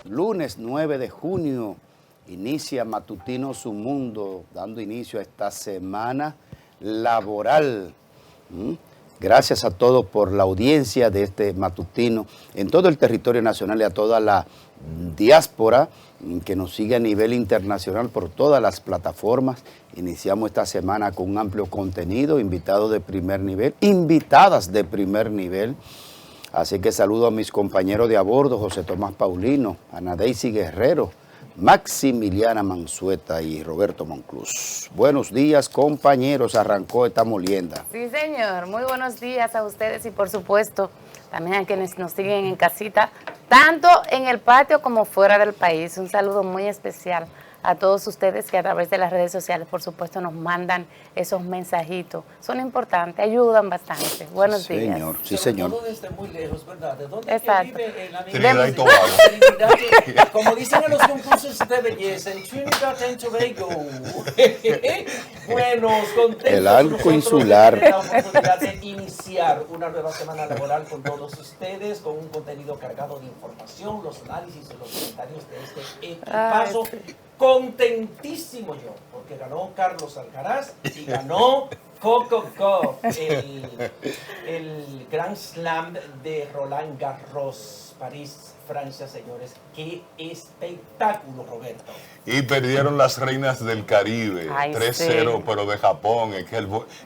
Lunes 9 de junio inicia Matutino Su Mundo, dando inicio a esta semana laboral. Gracias a todos por la audiencia de este matutino en todo el territorio nacional y a toda la diáspora que nos sigue a nivel internacional por todas las plataformas. Iniciamos esta semana con un amplio contenido, invitados de primer nivel, invitadas de primer nivel. Así que saludo a mis compañeros de a bordo, José Tomás Paulino, Ana Daisy Guerrero, Maximiliana Mansueta y Roberto Monclús. Buenos días, compañeros, arrancó esta molienda. Sí, señor, muy buenos días a ustedes y por supuesto también a quienes nos siguen en casita, tanto en el patio como fuera del país. Un saludo muy especial a todos ustedes que a través de las redes sociales, por supuesto, nos mandan esos mensajitos. Son importantes, ayudan bastante. Buenos días. Señor, sí, señor. Todo desde muy lejos, ¿verdad? ¿De dónde Exacto. vive el amigo? Trinidad y Tobago. Como dicen en los concursos de belleza, en Trinidad and Tobago. Bueno, contentos El arco nosotros insular. de tener la oportunidad de iniciar una nueva semana laboral con todos ustedes, con un contenido cargado de información, los análisis y los comentarios de este equipazo. Contentísimo yo, porque ganó Carlos Alcaraz y ganó Coco, el Grand Slam de Roland Garros, París, Francia, señores. ¡Qué espectáculo, Roberto! Y perdieron las reinas del Caribe, Ay, 3-0, sí. pero de Japón.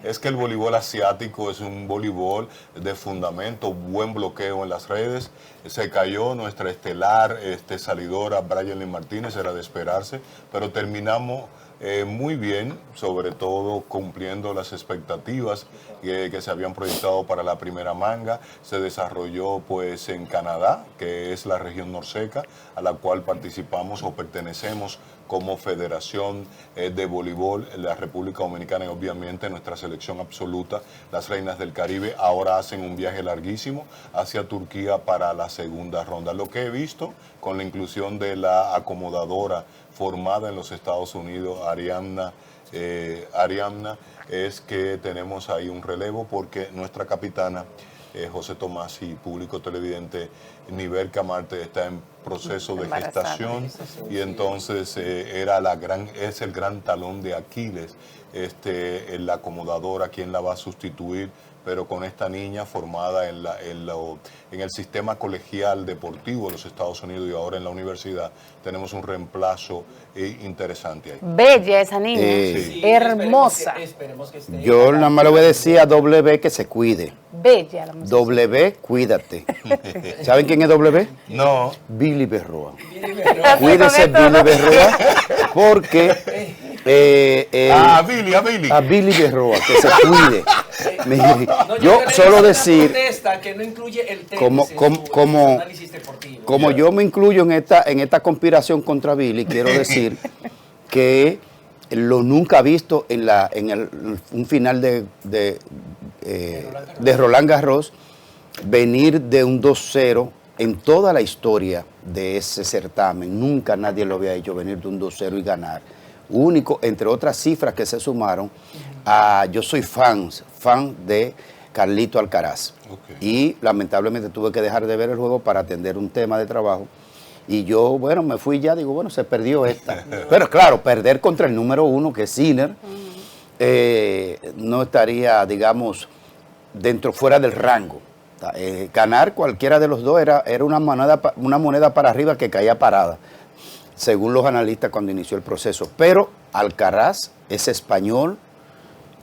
Es que el voleibol asiático es un voleibol de fundamento, buen bloqueo en las redes. Se cayó nuestra estelar salidora Brian Martínez, era de esperarse, pero terminamos muy bien, sobre todo cumpliendo las expectativas que se habían proyectado para la primera manga. Se desarrolló pues en Canadá, que es la región norseca, a la cual participamos o pertenecemos como Federación de Voleibol en la República Dominicana y obviamente nuestra selección absoluta, las Reinas del Caribe, ahora hacen un viaje larguísimo hacia Turquía para la segunda ronda. Lo que he visto con la inclusión de la acomodadora formada en los Estados Unidos, Arianna, es que tenemos ahí un relevo porque nuestra capitana, José Tomás y público televidente, Nivel Camarte está en proceso de gestación y entonces es el gran talón de Aquiles, el acomodador a quien la va a sustituir, pero con esta niña formada en el sistema colegial deportivo de los Estados Unidos y ahora en la universidad, tenemos un reemplazo interesante ahí. Bella esa niña, Sí, hermosa. Esperemos que esté. Yo nada más le voy a decir a W que se cuide. Bella la muchacha. W, cuídate. ¿Saben quién es W? No, Billy Berroa. Roberto. Cuídese Billy Berroa porque a Billy. Berroa, que se cuide. Mire, No, yo creo solo que decir, protesta que no incluye el tenis como- en como- su como- análisis deportivo. como yo me incluyo en esta conspiración contra Billy, quiero decir que lo nunca visto en un final de Roland Garros, venir de un 2-0 en toda la historia de ese certamen. Nunca nadie lo había hecho, venir de un 2-0 y ganar. Único, entre otras cifras que se sumaron, yo soy fan de Carlito Alcaraz. Okay. Y lamentablemente tuve que dejar de ver el juego para atender un tema de trabajo. Y yo, bueno, me fui ya, digo, bueno, se perdió esta. Pero claro, perder contra el número 1, que es Sinner, no estaría, digamos, fuera del rango. Ganar cualquiera de los dos era una moneda para arriba que caía parada, según los analistas cuando inició el proceso. Pero Alcaraz es español,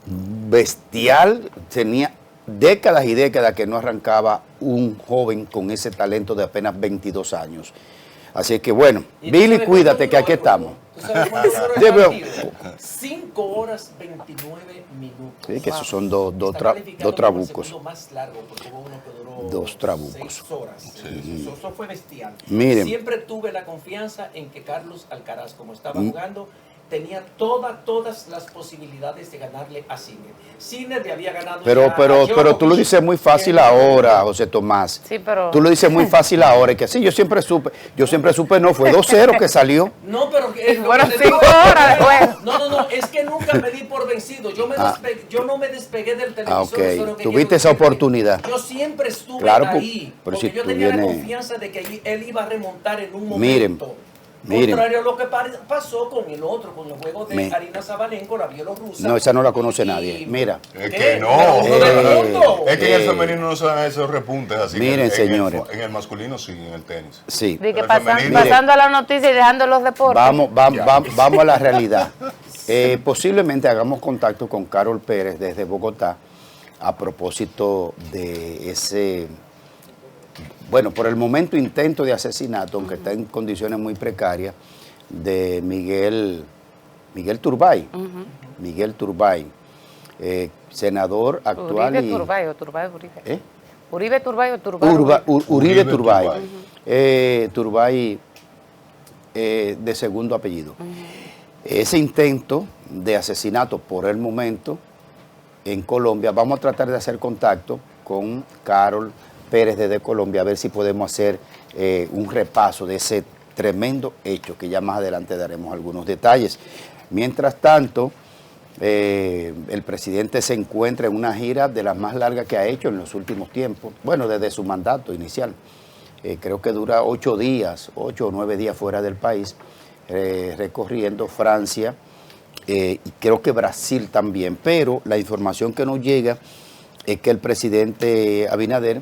bestial, tenía décadas y décadas que no arrancaba un joven con ese talento de apenas 22 años. Así que bueno, ¿Y tú Billy, sabes cuídate cuánto que aquí duró el estamos. juego? ¿Tú sabes cuánto duró el Sí, pero- partido? 5 horas 29 minutos. Sí, que esos son Está dos calificado como trabucos. el segundo más largo, porque hubo uno que duró Dos trabucos. 6 horas. Eso fue bestial. Miren. Siempre tuve la confianza en que Carlos Alcaraz, como estaba jugando, tenía todas las posibilidades de ganarle a Sinner. Sinner le había ganado Pero tú lo dices muy fácil ahora, José Tomás. Sí, pero... Tú lo dices muy fácil ahora, y que sí, yo siempre supe, no, fue 2-0 que salió. No, pero... Fueron 5 horas de juego. No, es que nunca me di por vencido. Yo no me despegué del televisor. Ok, tuviste esa oportunidad. Yo siempre estuve Claro, ahí, pero porque si yo tú tenía la vienes- confianza de que él iba a remontar en un Miren, momento. miren. Contrario a lo que pasó con el otro, con el juego de Me- Arina Sabalenko, la bielorrusa. No, esa no la conoce nadie. Mira. Es ¿Qué? que no. Pero del mundo. Es que en el femenino no se dan esos repuntes así. Miren, señores. En el masculino sí, en el tenis. Sí. De que Pero el pasan, femenino- pasando a la noticia y dejando los deportes. Vamos a la realidad. Posiblemente hagamos contacto con Carol Pérez desde Bogotá a propósito de ese, bueno, por el momento intento de asesinato, aunque está en condiciones muy precarias, de Miguel Turbay. Miguel Turbay, senador actual Uribe y... Turbay o Turbay Uribe. ¿Eh? Uribe Turbay o Turbay Uribe Uribe Turbay. Turbay. Turbay de segundo apellido. Ese intento de asesinato por el momento en Colombia, vamos a tratar de hacer contacto con Carol Pérez desde Colombia, a ver si podemos hacer un repaso de ese tremendo hecho, que ya más adelante daremos algunos detalles. Mientras tanto, el presidente se encuentra en una gira de las más largas que ha hecho en los últimos tiempos, bueno, desde su mandato inicial. Creo que dura 8 días, 8 o 9 días fuera del país, recorriendo Francia, y creo que Brasil también, pero la información que nos llega es que el presidente Abinader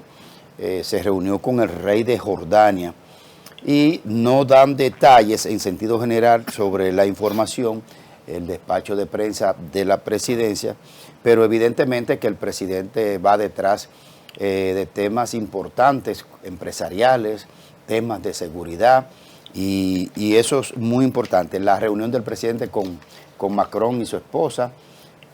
se reunió con el rey de Jordania y no dan detalles en sentido general sobre la información, el despacho de prensa de la presidencia, pero evidentemente que el presidente va detrás de temas importantes, empresariales, temas de seguridad, y eso es muy importante. La reunión del presidente con Macron y su esposa,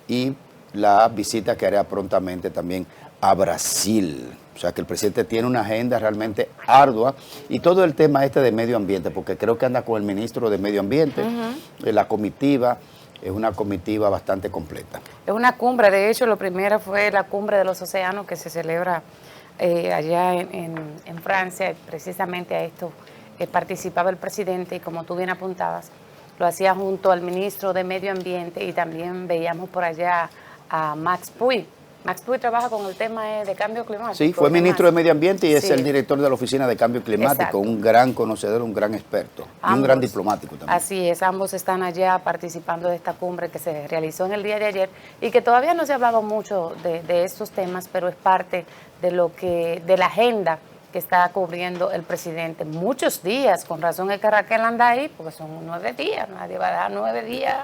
y la visita que hará prontamente también a Brasil. O sea que el presidente tiene una agenda realmente ardua, y todo el tema este de medio ambiente, porque creo que anda con el ministro de Medio Ambiente, la comitiva. Es una comitiva bastante completa. Es una cumbre, de hecho, lo primero fue la cumbre de los océanos que se celebra allá en Francia. Precisamente a esto participaba el presidente, y como tú bien apuntabas, lo hacía junto al ministro de Medio Ambiente, y también veíamos por allá a Max Puy. Max Puy trabaja con el tema de cambio climático. Sí, fue ministro de Medio Ambiente y es Sí. el director de la Oficina de Cambio Climático, Exacto. un gran conocedor, un gran experto y un Ambos. gran diplomático también. Así es, ambos están allá participando de esta cumbre que se realizó en el día de ayer, y que todavía no se ha hablado mucho de estos temas, pero es parte de la agenda que está cubriendo el presidente. Muchos días, con razón es que Raquel anda ahí, porque son 9 días, nadie va a dar 9 días,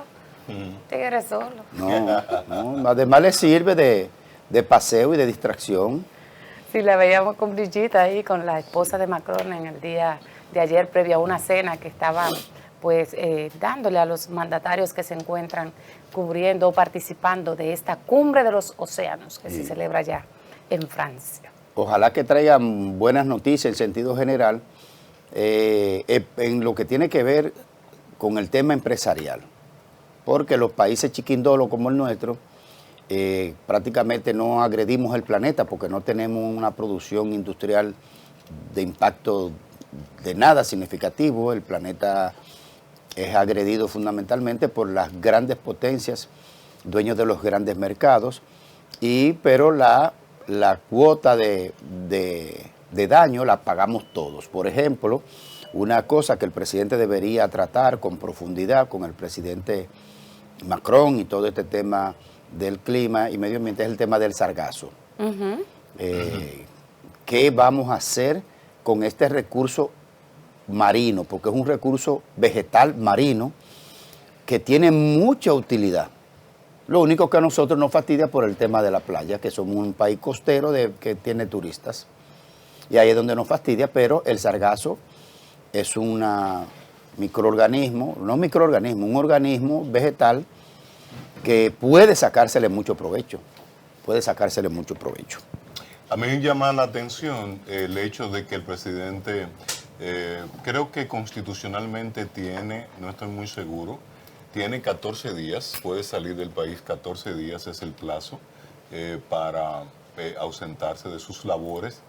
tigre solo. No, además le sirve de paseo y de distracción. Sí, la veíamos con Brigitte ahí, con la esposa de Macron en el día de ayer, previo a una cena que estaban pues dándole a los mandatarios que se encuentran cubriendo o participando de esta cumbre de los océanos que se celebra ya en Francia. Ojalá que traigan buenas noticias en sentido general en lo que tiene que ver con el tema empresarial, porque los países chiquindolos como el nuestro prácticamente no agredimos el planeta porque no tenemos una producción industrial de impacto de nada significativo. El planeta es agredido fundamentalmente por las grandes potencias, dueños de los grandes mercados, pero la cuota de daño la pagamos todos. Por ejemplo, una cosa que el presidente debería tratar con profundidad con el presidente Macron y todo este tema del clima y medio ambiente es el tema del sargazo. ¿Qué vamos a hacer con este recurso marino? Porque es un recurso vegetal marino que tiene mucha utilidad. Lo único que a nosotros nos fastidia por el tema de la playa, que somos un país costero que tiene turistas. Y ahí es donde nos fastidia, pero el sargazo es un microorganismo, un organismo vegetal que puede sacársele mucho provecho. A mí me llama la atención el hecho de que el presidente, creo que constitucionalmente no estoy muy seguro, tiene 14 días, puede salir del país 14 días, es el plazo para ausentarse de sus labores.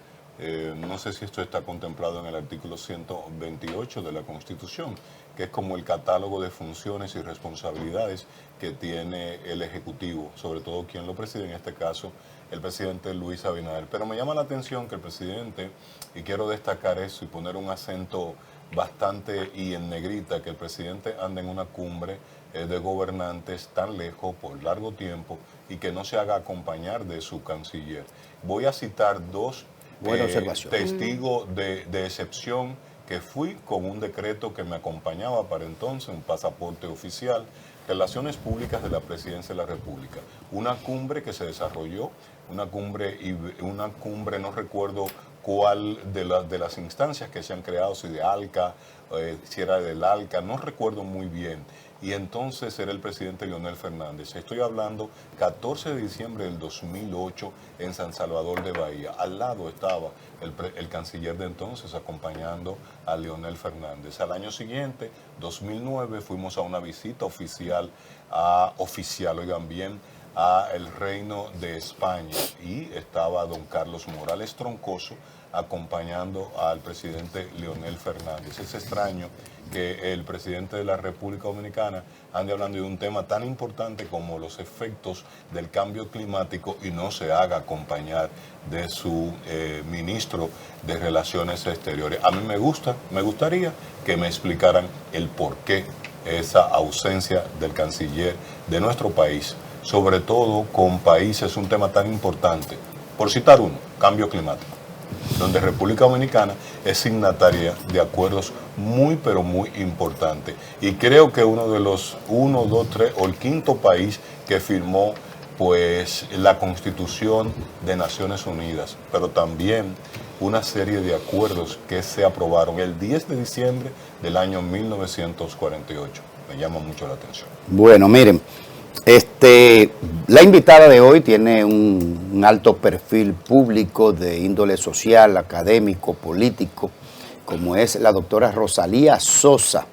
No sé si esto está contemplado en el artículo 128 de la Constitución, que es como el catálogo de funciones y responsabilidades que tiene el Ejecutivo, sobre todo quien lo preside, en este caso el presidente Luis Abinader. Pero me llama la atención que el presidente, y quiero destacar eso y poner un acento bastante y en negrita, que el presidente anda en una cumbre de gobernantes tan lejos por largo tiempo y que no se haga acompañar de su canciller. Voy a citar dos testigos de excepción que fui con un decreto que me acompañaba para entonces, un pasaporte oficial, Relaciones Públicas de la Presidencia de la República. Una cumbre que se desarrolló, una cumbre, no recuerdo cuál de las instancias que se han creado, si de ALCA, si era del ALCA, no recuerdo muy bien. Y entonces era el presidente Leonel Fernández. Estoy hablando 14 de diciembre del 2008 en San Salvador de Bahía. Al lado estaba el canciller de entonces acompañando a Leonel Fernández. Al año siguiente, 2009, fuimos a una visita oficial, oigan bien, a el Reino de España y estaba don Carlos Morales Troncoso acompañando al presidente Leonel Fernández. Es extraño que el presidente de la República Dominicana ande hablando de un tema tan importante como los efectos del cambio climático y no se haga acompañar de su ministro de Relaciones Exteriores. A mí me gustaría que me explicaran el por qué esa ausencia del canciller de nuestro país, sobre todo con países, un tema tan importante. Por citar uno, cambio climático, donde República Dominicana es signataria de acuerdos muy, pero muy importantes. Y creo que uno de los 1, 2, 3 o el quinto país que firmó pues la Constitución de Naciones Unidas, pero también una serie de acuerdos que se aprobaron el 10 de diciembre del año 1948. Me llama mucho la atención. Bueno, miren, la invitada de hoy tiene un alto perfil público de índole social, académico, político, como es la doctora Rosalía Sosa,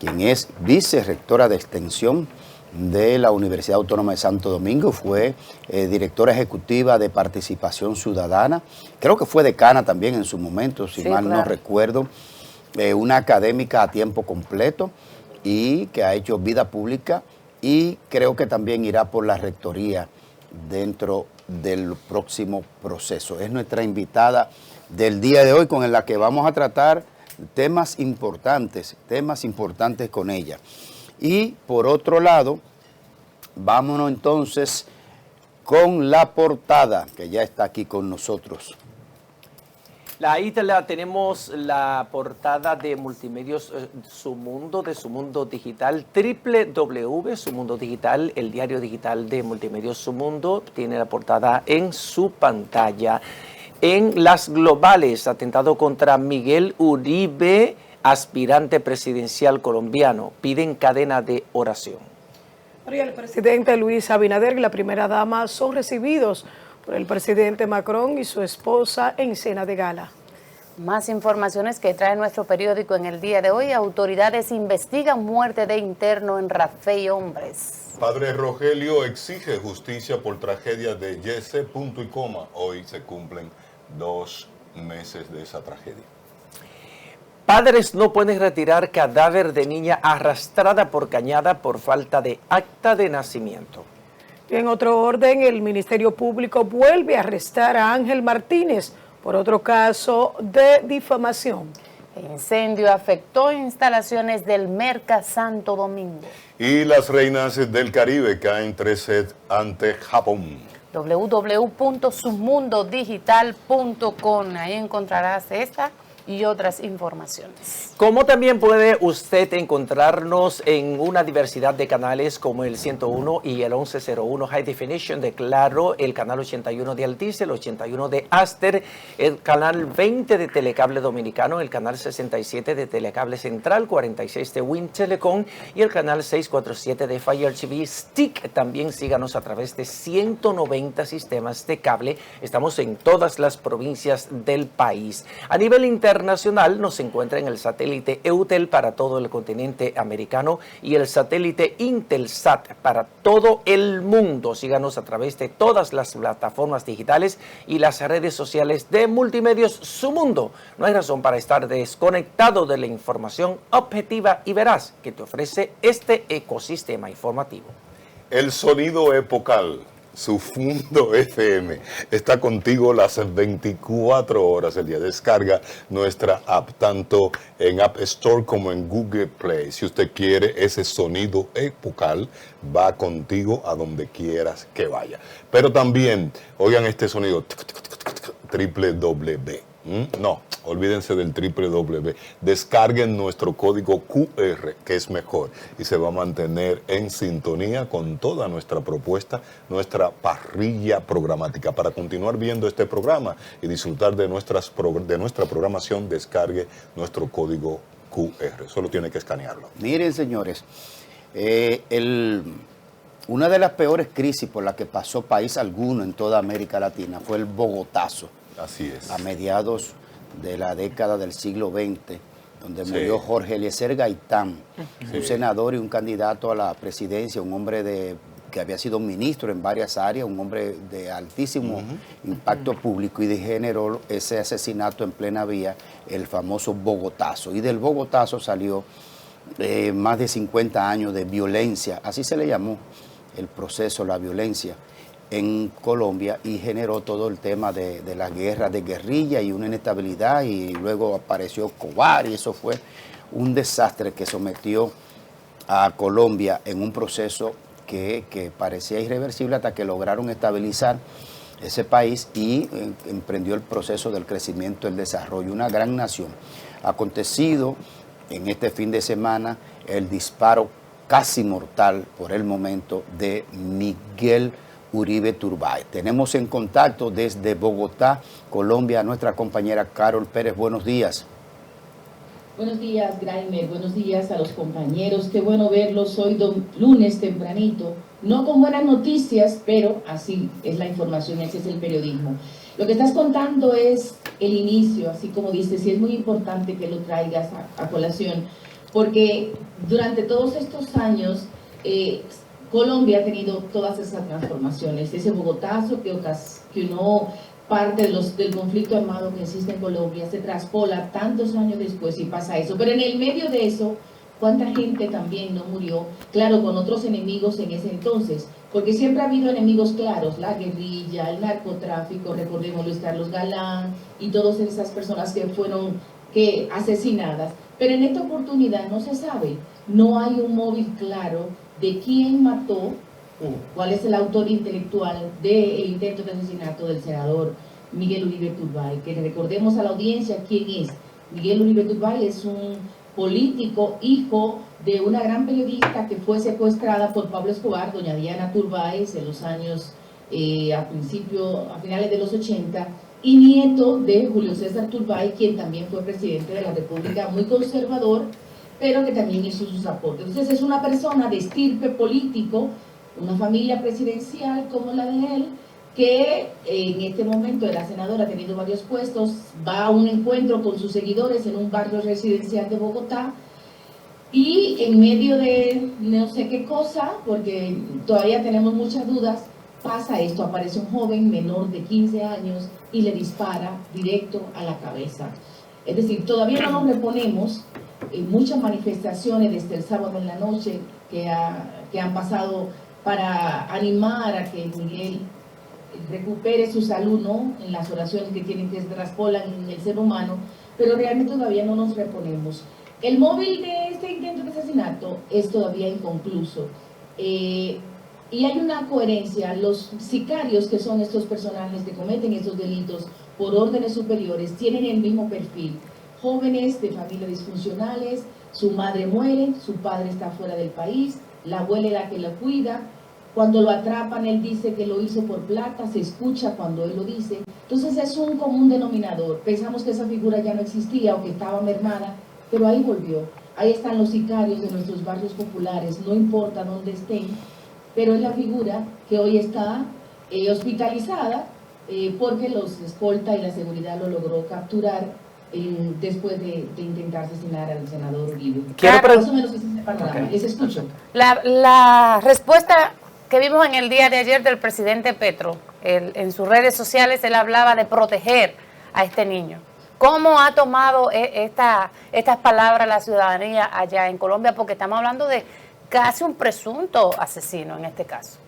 quien es vicerrectora de extensión de la Universidad Autónoma de Santo Domingo, fue directora ejecutiva de Participación Ciudadana, creo que fue decana también en su momento, si mal no recuerdo, una académica a tiempo completo y que ha hecho vida pública y creo que también irá por la rectoría dentro del próximo proceso. Es nuestra invitada del día de hoy con la que vamos a tratar temas importantes con ella. Y por otro lado, vámonos entonces con la portada que ya está aquí con nosotros. Ahí tenemos la portada de Multimedios Su Mundo, de Su Mundo Digital, Su Mundo Digital, el diario digital de Multimedios Su Mundo, tiene la portada en su pantalla. En las globales, atentado contra Miguel Uribe, aspirante presidencial colombiano, piden cadena de oración. El presidente Luis Abinader y la primera dama son recibidos por el presidente Macron y su esposa en cena de gala. Más informaciones que trae nuestro periódico en el día de hoy. Autoridades investigan muerte de interno en Rafael Hombres. Padre Rogelio exige justicia por tragedia de Yese, punto y coma. Hoy se cumplen 2 meses de esa tragedia. Padres no pueden retirar cadáver de niña arrastrada por cañada por falta de acta de nacimiento. En otro orden, el Ministerio Público vuelve a arrestar a Ángel Martínez por otro caso de difamación. El incendio afectó instalaciones del Merca Santo Domingo. Y las reinas del Caribe caen 3 ante Japón. www.sumundodigital.com. Ahí encontrarás esta y otras informaciones. Como también puede usted encontrarnos en una diversidad de canales como el 101 y el 1101 High Definition de Claro, el canal 81 de Altice, el 81 de Aster, el canal 20 de Telecable Dominicano, el canal 67 de Telecable Central, 46 de Win Telecom y el canal 647 de Fire TV Stick. También síganos a través de 190 sistemas de cable. Estamos en todas las provincias del país. A nivel interno, internacional nos encuentra en el satélite EUTEL para todo el continente americano y el satélite Intelsat para todo el mundo. Síganos a través de todas las plataformas digitales y las redes sociales de Multimedios Su Mundo. No hay razón para estar desconectado de la información objetiva y veraz que te ofrece este ecosistema informativo. El sonido epocal, su Mundo FM, está contigo las 24 horas del día. Descarga nuestra app tanto en App Store como en Google Play. Si usted quiere ese sonido epocal, va contigo a donde quieras que vaya. Pero también, oigan este sonido, www. No, olvídense del www. Descarguen nuestro código QR, que es mejor, y se va a mantener en sintonía con toda nuestra propuesta, nuestra parrilla programática. Para continuar viendo este programa y disfrutar de nuestra programación, descargue nuestro código QR. Solo tiene que escanearlo. Miren, señores, una de las peores crisis por las que pasó país alguno en toda América Latina fue el Bogotazo. Así es. A mediados de la década del siglo XX, donde Sí. murió Jorge Eliezer Gaitán, un senador y un candidato a la presidencia, un hombre que había sido ministro en varias áreas, un hombre de altísimo impacto público, y de género ese asesinato en plena vía, el famoso Bogotazo. Y del Bogotazo salió más de 50 años de violencia, así se le llamó el proceso, la violencia en Colombia, y generó todo el tema de la guerra de guerrilla y una inestabilidad, y luego apareció Escobar, y eso fue un desastre que sometió a Colombia en un proceso que parecía irreversible, hasta que lograron estabilizar ese país y emprendió el proceso del crecimiento, el desarrollo, una gran nación. Acontecido en este fin de semana el disparo casi mortal por el momento de Miguel Uribe Turbay. Tenemos en contacto desde Bogotá, Colombia, a nuestra compañera Carol Pérez. Buenos días. Buenos días, Graimer. Buenos días a los compañeros. Qué bueno verlos hoy lunes tempranito. No con buenas noticias, pero así es la información, ese es el periodismo. Lo que estás contando es el inicio, así como dices, y es muy importante que lo traigas a colación, porque durante todos estos años Colombia ha tenido todas esas transformaciones, ese Bogotazo que uno parte del conflicto armado que existe en Colombia se traspola tantos años después y pasa eso, pero en el medio de eso, ¿cuánta gente también no murió? Claro, con otros enemigos en ese entonces, porque siempre ha habido enemigos claros, la guerrilla, el narcotráfico, recordemos Luis Carlos Galán y todas esas personas que fueron asesinadas, pero en esta oportunidad no se sabe, no hay un móvil claro de quién mató, cuál es el autor intelectual del intento de asesinato del senador Miguel Uribe Turbay, que recordemos a la audiencia quién es. Miguel Uribe Turbay es un político, hijo de una gran periodista que fue secuestrada por Pablo Escobar, doña Diana Turbay, en los años, a finales de los 80, y nieto de Julio César Turbay, quien también fue presidente de la República, muy conservador, pero que también hizo sus aportes. Entonces es una persona de estirpe político, una familia presidencial como la de él, que en este momento era senador, ha tenido varios puestos, va a un encuentro con sus seguidores en un barrio residencial de Bogotá, y en medio de no sé qué cosa, porque todavía tenemos muchas dudas, pasa esto, aparece un joven menor de 15 años y le dispara directo a la cabeza. Es decir, todavía no nos reponemos. Muchas manifestaciones desde el sábado en la noche que han pasado para animar a que Miguel recupere su salud, ¿no? En las oraciones que tienen, que se traspolan en el ser humano, pero realmente todavía no nos reponemos. El móvil de este intento de asesinato es todavía inconcluso. Y hay una coherencia. Los sicarios, que son estos personajes que cometen estos delitos por órdenes superiores, tienen el mismo perfil. Jóvenes de familias disfuncionales, su madre muere, su padre está fuera del país, la abuela es la que lo cuida. Cuando lo atrapan, él dice que lo hizo por plata, se escucha cuando él lo dice. Entonces es un común denominador. Pensamos que esa figura ya no existía o que estaba mermada, pero ahí volvió. Ahí están los sicarios de nuestros barrios populares, no importa dónde estén, pero es la figura que hoy está hospitalizada porque los escolta y la seguridad lo logró capturar después de intentar asesinar al senador Uribe. Claro. Más o menos ese es el panorama. Les escucho. La respuesta que vimos en el día de ayer del presidente Petro, en sus redes sociales, él hablaba de proteger a este niño. ¿Cómo ha tomado estas palabras la ciudadanía allá en Colombia? Porque estamos hablando de casi un presunto asesino en este caso.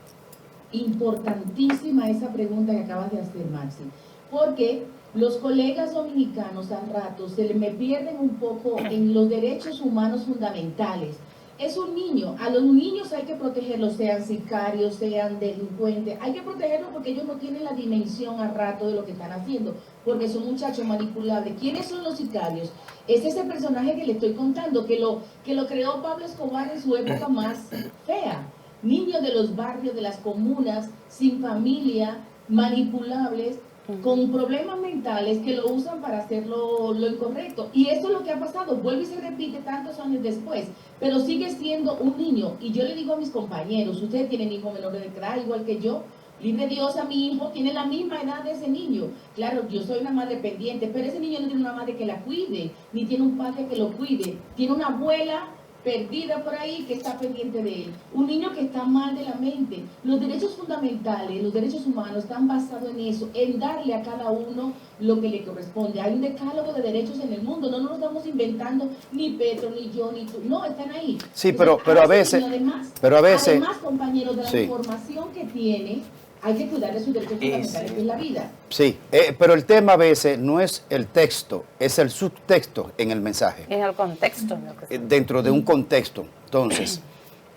Importantísima esa pregunta que acabas de hacer, Maxi, porque los colegas dominicanos al rato me pierden un poco en los derechos humanos fundamentales. Es un niño, a los niños hay que protegerlos, sean sicarios, sean delincuentes, hay que protegerlos porque ellos no tienen la dimensión al rato de lo que están haciendo, porque son muchachos manipulables. ¿Quiénes son los sicarios? Es ese personaje que le estoy contando, que lo creó Pablo Escobar en su época más fea. Niños de los barrios, de las comunas, sin familia, manipulables, con problemas mentales que lo usan para hacer lo incorrecto. Y esto es lo que ha pasado, vuelve y se repite tantos años después, pero sigue siendo un niño. Y yo le digo a mis compañeros, ustedes tienen hijos menores de edad, igual que yo, libre Dios, a mi hijo tiene la misma edad de ese niño. Claro, yo soy una madre pendiente, pero ese niño no tiene una madre que la cuide, ni tiene un padre que lo cuide, tiene una abuela perdida por ahí que está pendiente de él. Un niño que está mal de la mente. Los derechos fundamentales, los derechos humanos están basados en eso, en darle a cada uno lo que le corresponde. Hay un decálogo de derechos en el mundo, no nos lo estamos inventando ni Petro, ni yo, ni tú. No, están ahí. Sí, pero a veces... Además, compañeros, de la información que tiene, hay que cuidar de sus derechos fundamentales, que es la vida. Sí, pero el tema a veces no es el texto, es el subtexto en el mensaje. En el contexto. Dentro de un contexto. Entonces,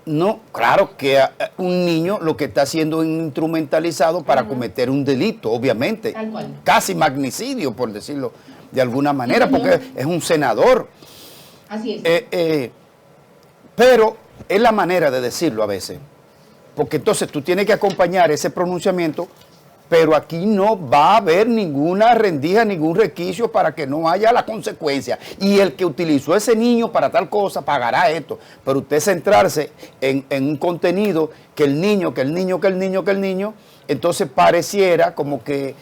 no, claro que un niño lo que está haciendo es instrumentalizado para cometer un delito, obviamente. Tal cual. Casi magnicidio, por decirlo de alguna manera, porque es un senador. Así es. Pero es la manera de decirlo a veces. Porque entonces tú tienes que acompañar ese pronunciamiento, pero aquí no va a haber ninguna rendija, ningún requisito para que no haya la consecuencia. Y el que utilizó ese niño para tal cosa pagará esto. Pero usted centrarse en un contenido que el niño, entonces pareciera como que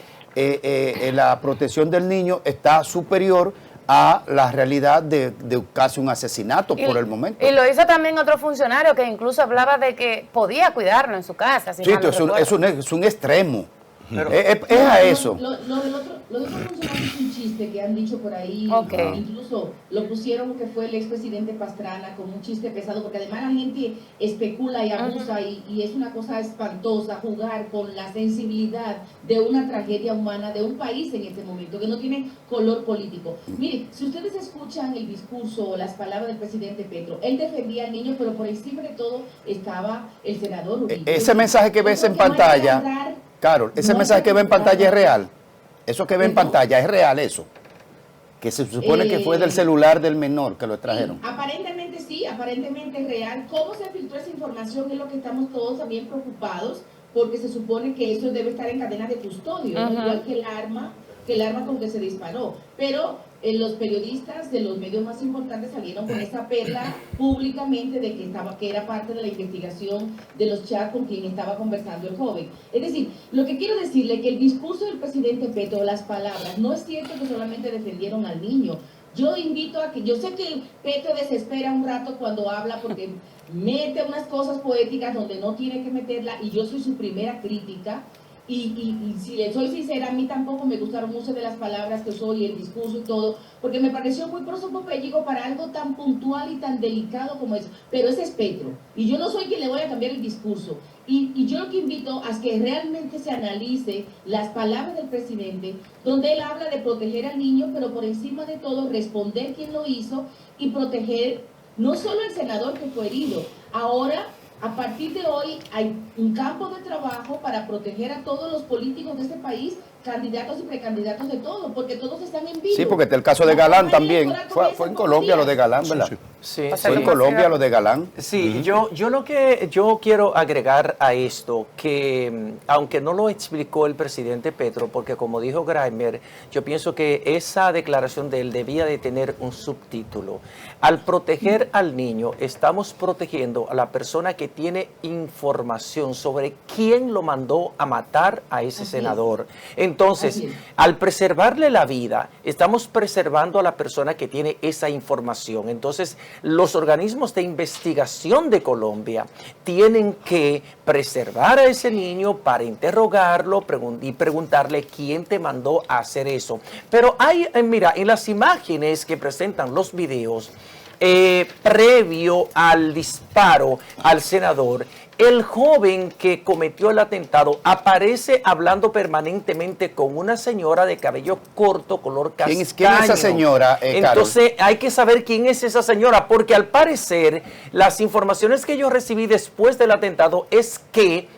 la protección del niño está superior a la realidad de casi un asesinato por el momento. Y lo hizo también otro funcionario que incluso hablaba de que podía cuidarlo en su casa. Si sí, es un extremo. Pero, es a eso. Lo de otro funcionario es un chiste que han dicho por ahí, incluso lo pusieron que fue el expresidente Pastrana como un chiste pesado, porque además la gente especula y abusa y es una cosa espantosa jugar con la sensibilidad de una tragedia humana de un país en este momento, que no tiene color político. Miren, si ustedes escuchan el discurso o las palabras del presidente Petro, él defendía al niño, pero por encima de todo estaba el senador Uribe. Ese mensaje que ves en pantalla... Carol, ese mensaje que ve en pantalla es real. Eso que ve en pantalla es real, eso. Que se supone que fue del celular del menor que lo trajeron. Aparentemente sí, aparentemente es real. ¿Cómo se filtró esa información? Es lo que estamos todos también preocupados, porque se supone que eso debe estar en cadena de custodio, ¿no? Igual que el arma con que se disparó. Pero los periodistas de los medios más importantes salieron con esa perla públicamente de que era parte de la investigación de los chats con quien estaba conversando el joven. Es decir, lo que quiero decirle es que el discurso del presidente Petro, las palabras, no es cierto que solamente defendieron al niño. Yo invito a que, yo sé que Petro desespera un rato cuando habla porque mete unas cosas poéticas donde no tiene que meterla, y yo soy su primera crítica. Y si le soy sincera, a mí tampoco me gustaron muchas de las palabras que usó y el discurso y todo, porque me pareció muy prosopopéyico para algo tan puntual y tan delicado como eso. Pero ese es Petro, y yo no soy quien le voy a cambiar el discurso. Y yo lo que invito a que realmente se analice las palabras del presidente, donde él habla de proteger al niño, pero por encima de todo responder quién lo hizo y proteger no solo al senador que fue herido. Ahora, a partir de hoy, hay un campo de trabajo para proteger a todos los políticos de este país, candidatos y precandidatos de todos, porque todos están en vivo. Sí, porque está el caso de Galán también. Fue en Colombia lo de Galán, ¿verdad? Sí, fue en Colombia lo de Galán. Sí, yo lo que yo quiero agregar a esto, que aunque no lo explicó el presidente Petro, porque como dijo Graimer, yo pienso que esa declaración de él debía de tener un subtítulo. Al proteger al niño, estamos protegiendo a la persona que tiene información sobre quién lo mandó a matar a ese senador. Entonces, Así es. al preservarle la vida, estamos preservando a la persona que tiene esa información. Entonces, los organismos de investigación de Colombia tienen que preservar a ese niño para interrogarlo y preguntarle quién te mandó a hacer eso. Pero hay, mira, en las imágenes que presentan los videos, previo al disparo al senador, el joven que cometió el atentado aparece hablando permanentemente con una señora de cabello corto, color castaño. ¿Quién es esa señora, Carol? Entonces hay que saber quién es esa señora, porque al parecer las informaciones que yo recibí después del atentado es que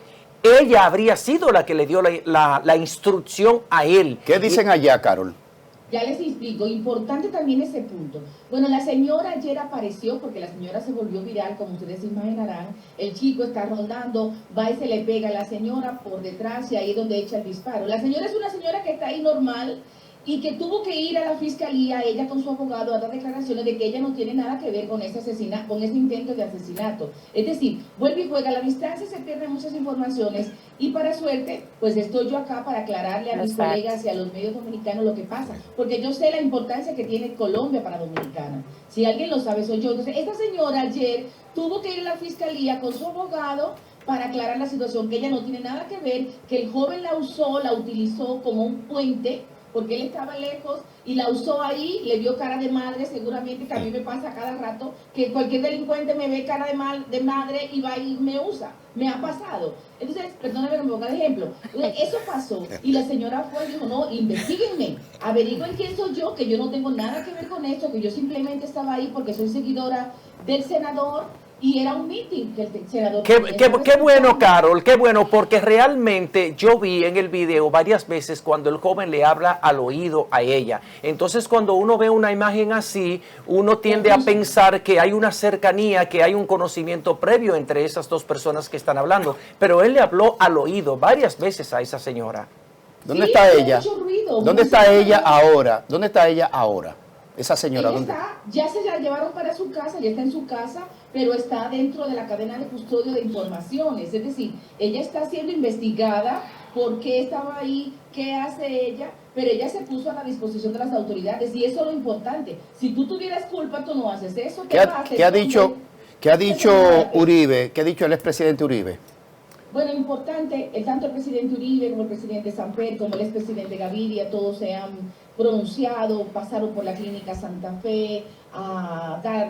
ella habría sido la que le dio la instrucción a él. ¿Qué dicen allá, Carol? Ya les explico, importante también ese punto. Bueno, la señora ayer apareció porque la señora se volvió viral, como ustedes se imaginarán. El chico está rondando, va y se le pega a la señora por detrás y ahí es donde echa el disparo. La señora es una señora que está ahí normal y que tuvo que ir a la fiscalía, ella con su abogado, a dar declaraciones de que ella no tiene nada que ver con ese con ese intento de asesinato. Es decir, vuelve y juega, a la distancia se pierden muchas informaciones y para suerte, pues estoy yo acá para aclararle a mis colegas y a los medios dominicanos lo que pasa, porque yo sé la importancia que tiene Colombia para Dominicana. Si alguien lo sabe, soy yo. Entonces, esta señora ayer tuvo que ir a la fiscalía con su abogado para aclarar la situación, que ella no tiene nada que ver, que el joven la usó, la utilizó como un puente, porque él estaba lejos y la usó ahí, le vio cara de madre, seguramente que a mí me pasa cada rato, que cualquier delincuente me ve cara de madre y va y me usa, me ha pasado. Entonces, perdóname que me ponga de ejemplo, eso pasó y la señora fue y dijo, no, investiguenme, averigüen quién soy yo, que yo no tengo nada que ver con esto, que yo simplemente estaba ahí porque soy seguidora del senador. Y era un meeting que el senador... Qué bueno, Carol, qué bueno, porque realmente yo vi en el video varias veces cuando el joven le habla al oído a ella. Entonces, cuando uno ve una imagen así, uno tiende a pensar que hay una cercanía, que hay un conocimiento previo entre esas dos personas que están hablando. Pero él le habló al oído varias veces a esa señora. ¿Dónde está ella? Ruido, ¿Dónde está ella ahora? ¿Dónde está ella ahora? Esa señora, ella ¿dónde? ya se la llevaron para su casa, ya está en su casa, pero está dentro de la cadena de custodio de informaciones. Es decir, ella está siendo investigada por qué estaba ahí, qué hace ella, pero ella se puso a la disposición de las autoridades y eso es lo importante. Si tú tuvieras culpa, tú no haces eso. ¿Qué ha dicho Uribe? ¿Qué ha dicho el expresidente Uribe? Bueno, importante, tanto el presidente Uribe como el presidente Samper, como el expresidente Gaviria, todos se han pronunciado, pasaron por la clínica Santa Fe a dar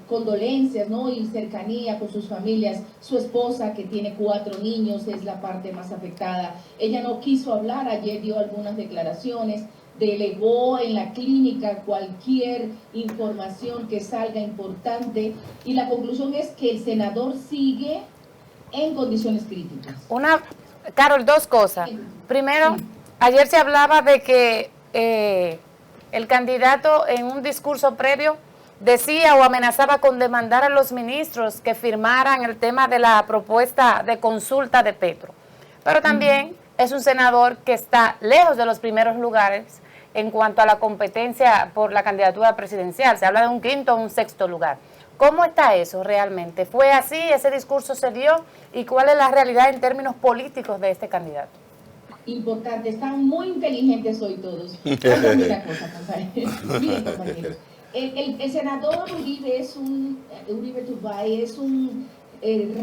condolencias, ¿no? Y cercanía con sus familias. Su esposa, que tiene 4 niños, es la parte más afectada. Ella no quiso hablar, ayer dio algunas declaraciones, delegó en la clínica cualquier información que salga importante y la conclusión es que el senador sigue en condiciones críticas. Carol, dos cosas. Primero, ayer se hablaba de que el candidato en un discurso previo decía o amenazaba con demandar a los ministros que firmaran el tema de la propuesta de consulta de Petro. Pero también es un senador que está lejos de los primeros lugares en cuanto a la competencia por la candidatura presidencial. Se habla de un 5º o un 6º lugar. ¿Cómo está eso realmente? ¿Fue así? ¿Ese discurso se dio? ¿Y cuál es la realidad en términos políticos de este candidato? Importante, están muy inteligentes hoy todos. Una cosa, compañeros. Miren, compañeros. El senador Uribe Turbay es un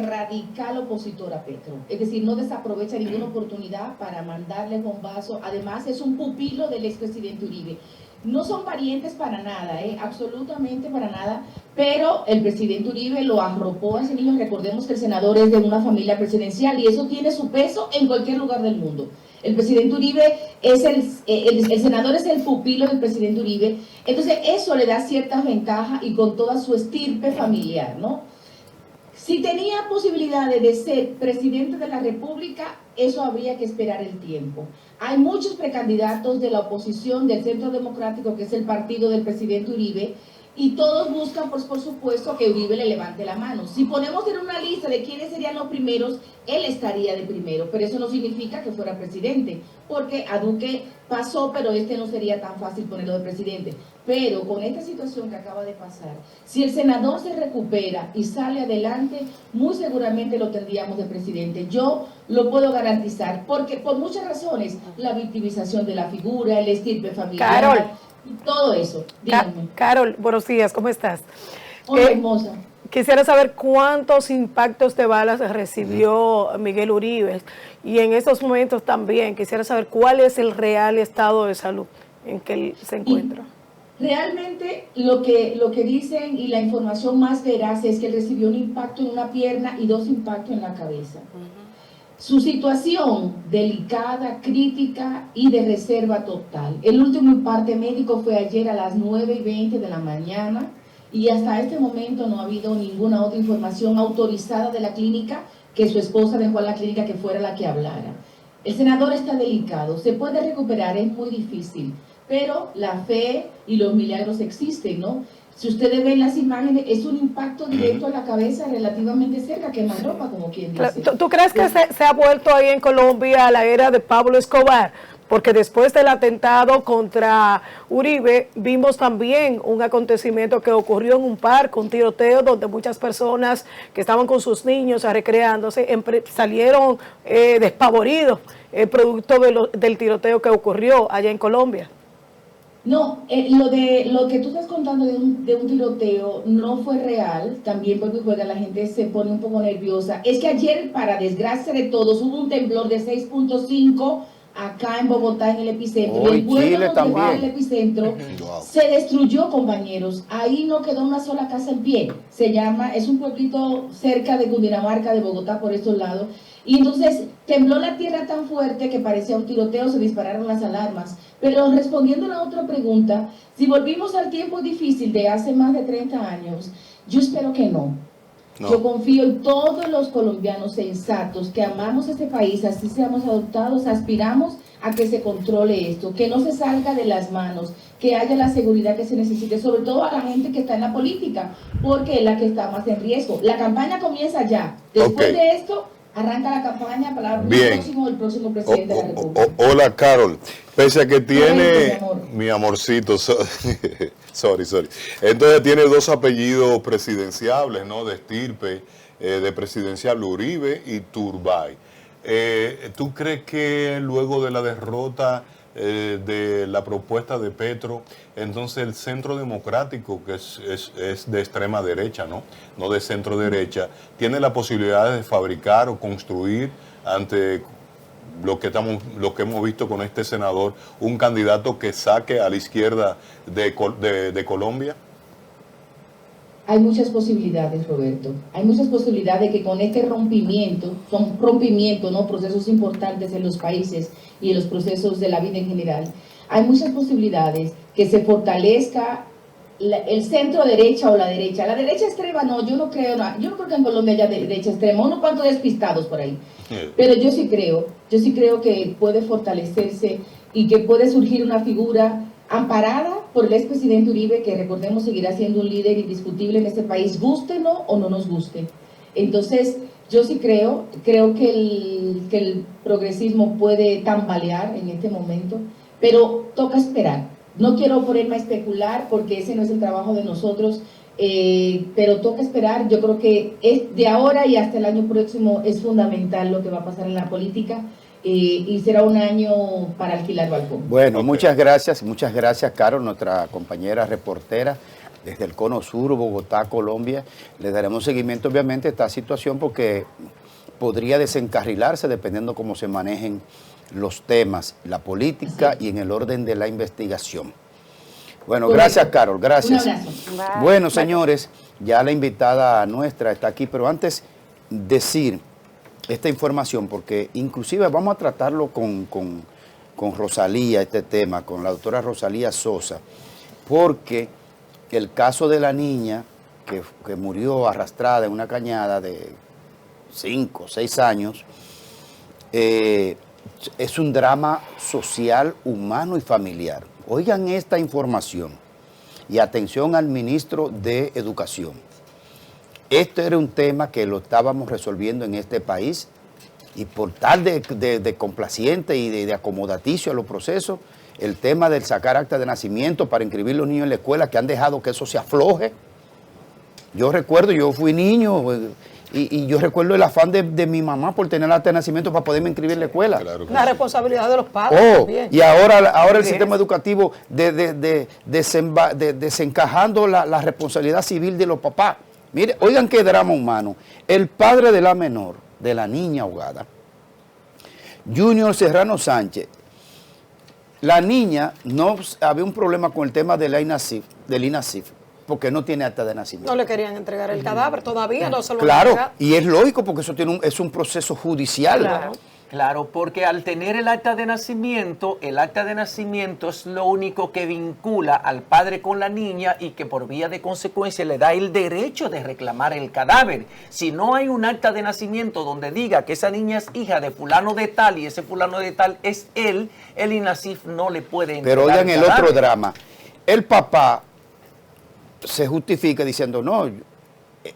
radical opositor a Petro. Es decir, no desaprovecha ninguna oportunidad para mandarle bombazo. Además, es un pupilo del expresidente Uribe. No son parientes para nada, absolutamente para nada, pero el presidente Uribe lo arropó a ese niño. Recordemos que el senador es de una familia presidencial y eso tiene su peso en cualquier lugar del mundo. El presidente Uribe es el senador es el pupilo del presidente Uribe, entonces eso le da ciertas ventajas y con toda su estirpe familiar, ¿no? Si tenía posibilidades de ser presidente de la República, eso habría que esperar el tiempo. Hay muchos precandidatos de la oposición del Centro Democrático, que es el partido del presidente Uribe, y todos buscan, pues, por supuesto, que Uribe le levante la mano. Si ponemos en una lista de quiénes serían los primeros, él estaría de primero, pero eso no significa que fuera presidente, porque a Duque pasó, pero no sería tan fácil ponerlo de presidente. Pero con esta situación que acaba de pasar, si el senador se recupera y sale adelante, muy seguramente lo tendríamos de presidente. Yo lo puedo garantizar, porque por muchas razones, la victimización de la figura, el estirpe familiar, Carol. todo eso. Díganme. Carol, buenos días, ¿cómo estás? Hola, hermosa. Quisiera saber cuántos impactos de balas recibió Miguel Uribe y en estos momentos también quisiera saber cuál es el real estado de salud en que él se encuentra. Realmente lo que dicen y la información más veraz es que él recibió un impacto en una pierna y 2 impactos en la cabeza. Su situación delicada, crítica y de reserva total. El último parte médico fue ayer a las 9:20 de la mañana y hasta este momento no ha habido ninguna otra información autorizada de la clínica que su esposa dejó a la clínica que fuera la que hablara. El senador está delicado, se puede recuperar, es muy difícil, pero la fe y los milagros existen, ¿no? Si ustedes ven las imágenes, es un impacto directo a la cabeza relativamente cerca, quemarropa, como quien dice. ¿Tú crees que se ha vuelto ahí en Colombia a la era de Pablo Escobar? Porque después del atentado contra Uribe, vimos también un acontecimiento que ocurrió en un parque, un tiroteo donde muchas personas que estaban con sus niños recreándose salieron despavoridos, producto del tiroteo que ocurrió allá en Colombia. No, lo que tú estás contando de un tiroteo no fue real, también porque la gente se pone un poco nerviosa. Es que ayer, para desgracia de todos, hubo un temblor de 6.5 acá en Bogotá, en el epicentro. Hoy el pueblo Chile donde también. fue el epicentro se destruyó, compañeros. Ahí no quedó una sola casa en pie. Es un pueblito cerca de Cundinamarca, de Bogotá, por estos lados. Y entonces tembló la tierra tan fuerte que parecía un tiroteo, se dispararon las alarmas. Pero respondiendo a la otra pregunta, si volvimos al tiempo difícil de hace más de 30 años, yo espero que no. Yo confío en todos los colombianos sensatos que amamos este país, así seamos adoptados, aspiramos a que se controle esto, que no se salga de las manos, que haya la seguridad que se necesite, sobre todo a la gente que está en la política, porque es la que está más en riesgo. La campaña comienza ya. Después de esto, arranca la campaña para el próximo presidente de la República. Hola, Carol. Pese a que tiene, mi amor. mi amorcito, sorry. Entonces tiene 2 apellidos presidenciables, ¿no? De estirpe, de presidencial, Uribe y Turbay. ¿Tú crees que luego de la derrota de la propuesta de Petro, entonces el Centro Democrático, que es de extrema derecha, no de centro derecha, tiene la posibilidad de fabricar o construir ante lo que hemos visto con este senador, un candidato que saque a la izquierda de Colombia? Hay muchas posibilidades, Roberto. Hay muchas posibilidades que con este rompimiento, son rompimientos, ¿no? Procesos importantes en los países y en los procesos de la vida en general. Hay muchas posibilidades que se fortalezca el centro derecha o la derecha. La derecha extrema no, yo no creo que en Colombia haya derecha extrema, unos cuantos despistados por ahí. Pero yo sí creo que puede fortalecerse y que puede surgir una figura amparada por el expresidente Uribe, que recordemos seguirá siendo un líder indiscutible en este país, gústenos o no nos guste. Entonces, yo sí creo que el progresismo puede tambalear en este momento, pero toca esperar. No quiero ponerme a especular porque ese no es el trabajo de nosotros, pero toca esperar. Yo creo que de ahora y hasta el año próximo es fundamental lo que va a pasar en la política. Y será un año para alquilar balcón. Bueno, muchas gracias, Carol, nuestra compañera reportera desde el Cono Sur, Bogotá, Colombia. Le daremos seguimiento, obviamente, a esta situación porque podría desencarrilarse dependiendo cómo se manejen los temas, la política y en el orden de la investigación. Bueno, gracias, Carol, gracias. Un abrazo. Bye. Bueno, señores, ya la invitada nuestra está aquí, pero antes decir esta información, porque inclusive vamos a tratarlo con Rosalía, este tema, con la doctora Rosalía Sosa, porque el caso de la niña que murió arrastrada en una cañada de 5 o 6 años, es un drama social, humano y familiar. Oigan esta información y atención al ministro de Educación. Este era un tema que lo estábamos resolviendo en este país y por tal de complaciente y de acomodaticio a los procesos, el tema del sacar acta de nacimiento para inscribir a los niños en la escuela, que han dejado que eso se afloje. Yo recuerdo, yo fui niño y yo recuerdo el afán de mi mamá por tener el acta de nacimiento para poderme inscribir en la escuela. Claro que La sí. responsabilidad de los padres también. Y ahora el Bien. sistema educativo desencajando la responsabilidad civil de los papás. Mire, oigan qué drama humano. El padre de la menor, de la niña ahogada, Junior Serrano Sánchez, la niña no había un problema con el tema del INASIF, porque no tiene acta de nacimiento. No le querían entregar el cadáver, todavía no se lo han Claro, entregado. y es lógico porque eso es un proceso judicial. Claro, porque al tener el acta de nacimiento es lo único que vincula al padre con la niña y que por vía de consecuencia le da el derecho de reclamar el cadáver. Si no hay un acta de nacimiento donde diga que esa niña es hija de fulano de tal y ese fulano de tal es él, el INASIF no le puede entregar. Pero oigan el cadáver. otro drama. El papá se justifica diciendo, no,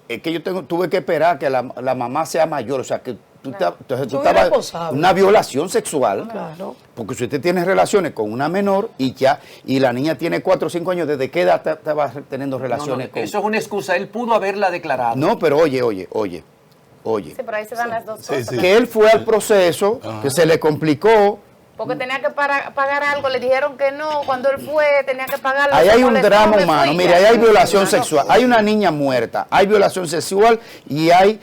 es que yo tuve que esperar que la mamá sea mayor, o sea, que tú Soy estabas irresponsable. una violación sexual, Claro. porque si usted tiene relaciones con una menor y la niña tiene 4 o 5 años, ¿desde qué edad estaba teniendo relaciones con? Eso es una excusa, él pudo haberla declarado. No, pero oye. Sí, pero ahí se dan las dos cosas. Que él fue al proceso, que se le complicó. Porque tenía que pagar algo, le dijeron que no, cuando él fue tenía que pagar. Ahí hay un molestó, drama me humano. fui, Mire, ya. ahí hay violación sexual. Hay una niña muerta, hay violación sexual y hay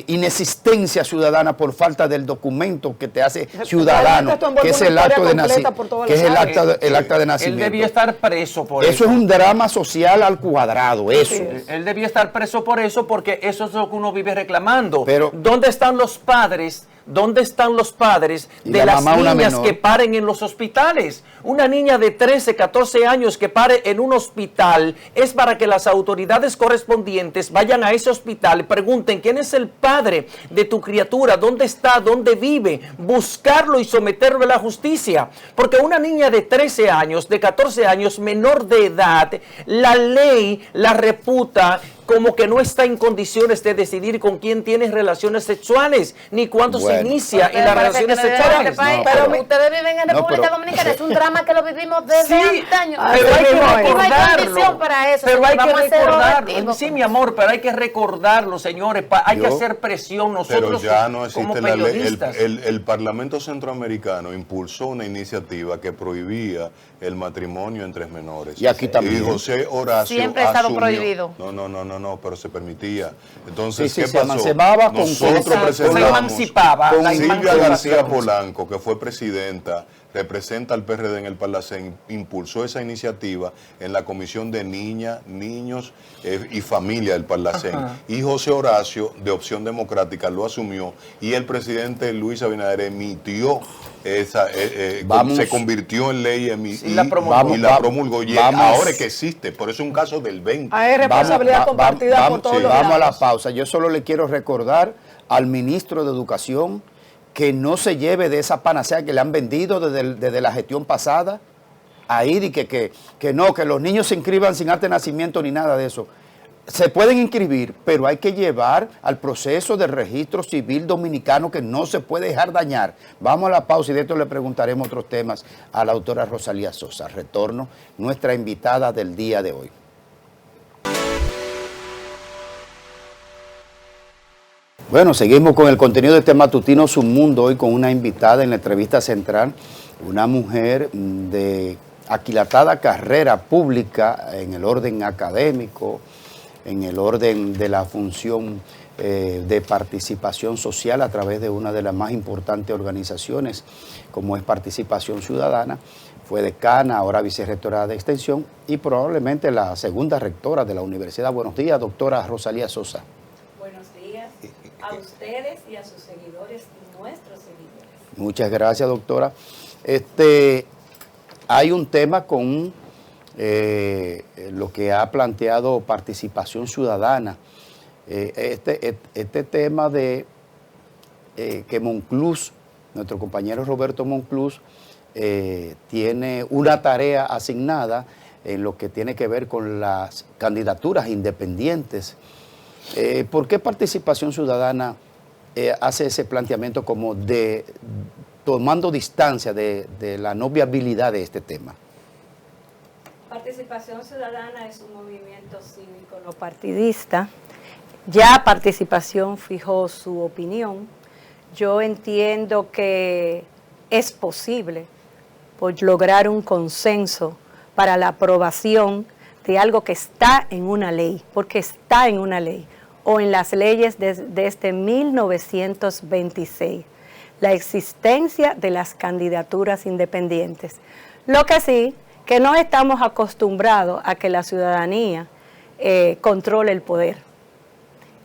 inexistencia ciudadana por falta del documento que te hace ciudadano, Realmente esto envuelve que es una el acto de historia completa nacimiento. por todas Que es las el áreas. acta de Él nacimiento. debía estar preso por Eso es un drama social al cuadrado, eso. Él debía estar preso por eso, porque eso es lo que uno vive reclamando. Pero- ¿dónde están los padres? ¿Dónde están los padres Y de la las mamá, una niñas menor. que paren en los hospitales? Una niña de 13, 14 años que pare en un hospital es para que las autoridades correspondientes vayan a ese hospital y pregunten quién es el padre de tu criatura, dónde está, dónde vive, buscarlo y someterlo a la justicia. Porque una niña de 13 años, de 14 años, menor de edad, la ley la reputa como que no está en condiciones de decidir con quién tiene relaciones sexuales, ni cuándo se Bueno. inicia en las Parece que relaciones no viven en sexuales. este país, No, pero pero- ustedes viven en No, República pero- Dominicana, es un drama que lo vivimos desde Sí, antaño. pero hay que No hay recordarlo. condición para eso, Pero hay que vamos a ser recordarlo. objetivos. Sí, mi amor, pero hay que recordarlo, señores. Hay que Yo- hacer presión Pero nosotros ya no como existe la ley. periodistas. El Parlamento Centroamericano impulsó una iniciativa que prohibía el matrimonio entre menores. Y aquí también. Y José Horacio Siempre ha estado asumió- prohibido. No, pero se permitía. Entonces, Sí, ¿qué se pasó? emancipaba con- Nosotros con- presentamos se emancipaba, con la Silvia emancipación. García Polanco, que fue presidenta, representa al PRD en el Parlacén, impulsó esa iniciativa en la Comisión de Niñas, Niños y Familia del Parlacén. Y José Horacio, de Opción Democrática, lo asumió y el presidente Luis Abinader emitió esa, Vamos. se convirtió en ley Y la promulgó. y la promulgó. Y Vamos. ahora es que existe, pero es un caso del 20. Hay responsabilidad Vamos, compartida vamos, por todos sí, los vamos a la lados. pausa. Yo solo le quiero recordar al ministro de Educación que no se lleve de esa panacea que le han vendido desde la gestión pasada. Ahí y que no, que los niños se inscriban sin acta de nacimiento ni nada de eso. Se pueden inscribir, pero hay que llevar al proceso del registro civil dominicano que no se puede dejar dañar. Vamos a la pausa y de esto le preguntaremos otros temas a la doctora Rosalía Sosa. Retorno, nuestra invitada del día de hoy. Bueno, seguimos con el contenido de este matutino Su Mundo, hoy con una invitada en la entrevista central, una mujer de aquilatada carrera pública en el orden académico, en el orden de la función de participación social a través de una de las más importantes organizaciones como es Participación Ciudadana. Fue decana, ahora vicerrectora de Extensión y probablemente la segunda rectora de la Universidad. Buenos días, doctora Rosalía Sosa. Buenos días a ustedes y a sus seguidores y nuestros seguidores. Muchas gracias, doctora. Hay un tema con lo que ha planteado Participación Ciudadana. Este tema de que Monclús, nuestro compañero Roberto Monclús, tiene una tarea asignada en lo que tiene que ver con las candidaturas independientes. ¿Por qué Participación Ciudadana hace ese planteamiento como de tomando distancia de la no viabilidad de este tema? Participación Ciudadana es un movimiento cívico no partidista Ya Participación fijó su opinión. Yo entiendo que es posible lograr un consenso para la aprobación de algo que está en una ley, porque está en una ley, o en las leyes desde 1926, la existencia de las candidaturas independientes. Lo que sí, que no estamos acostumbrados a que la ciudadanía controle el poder.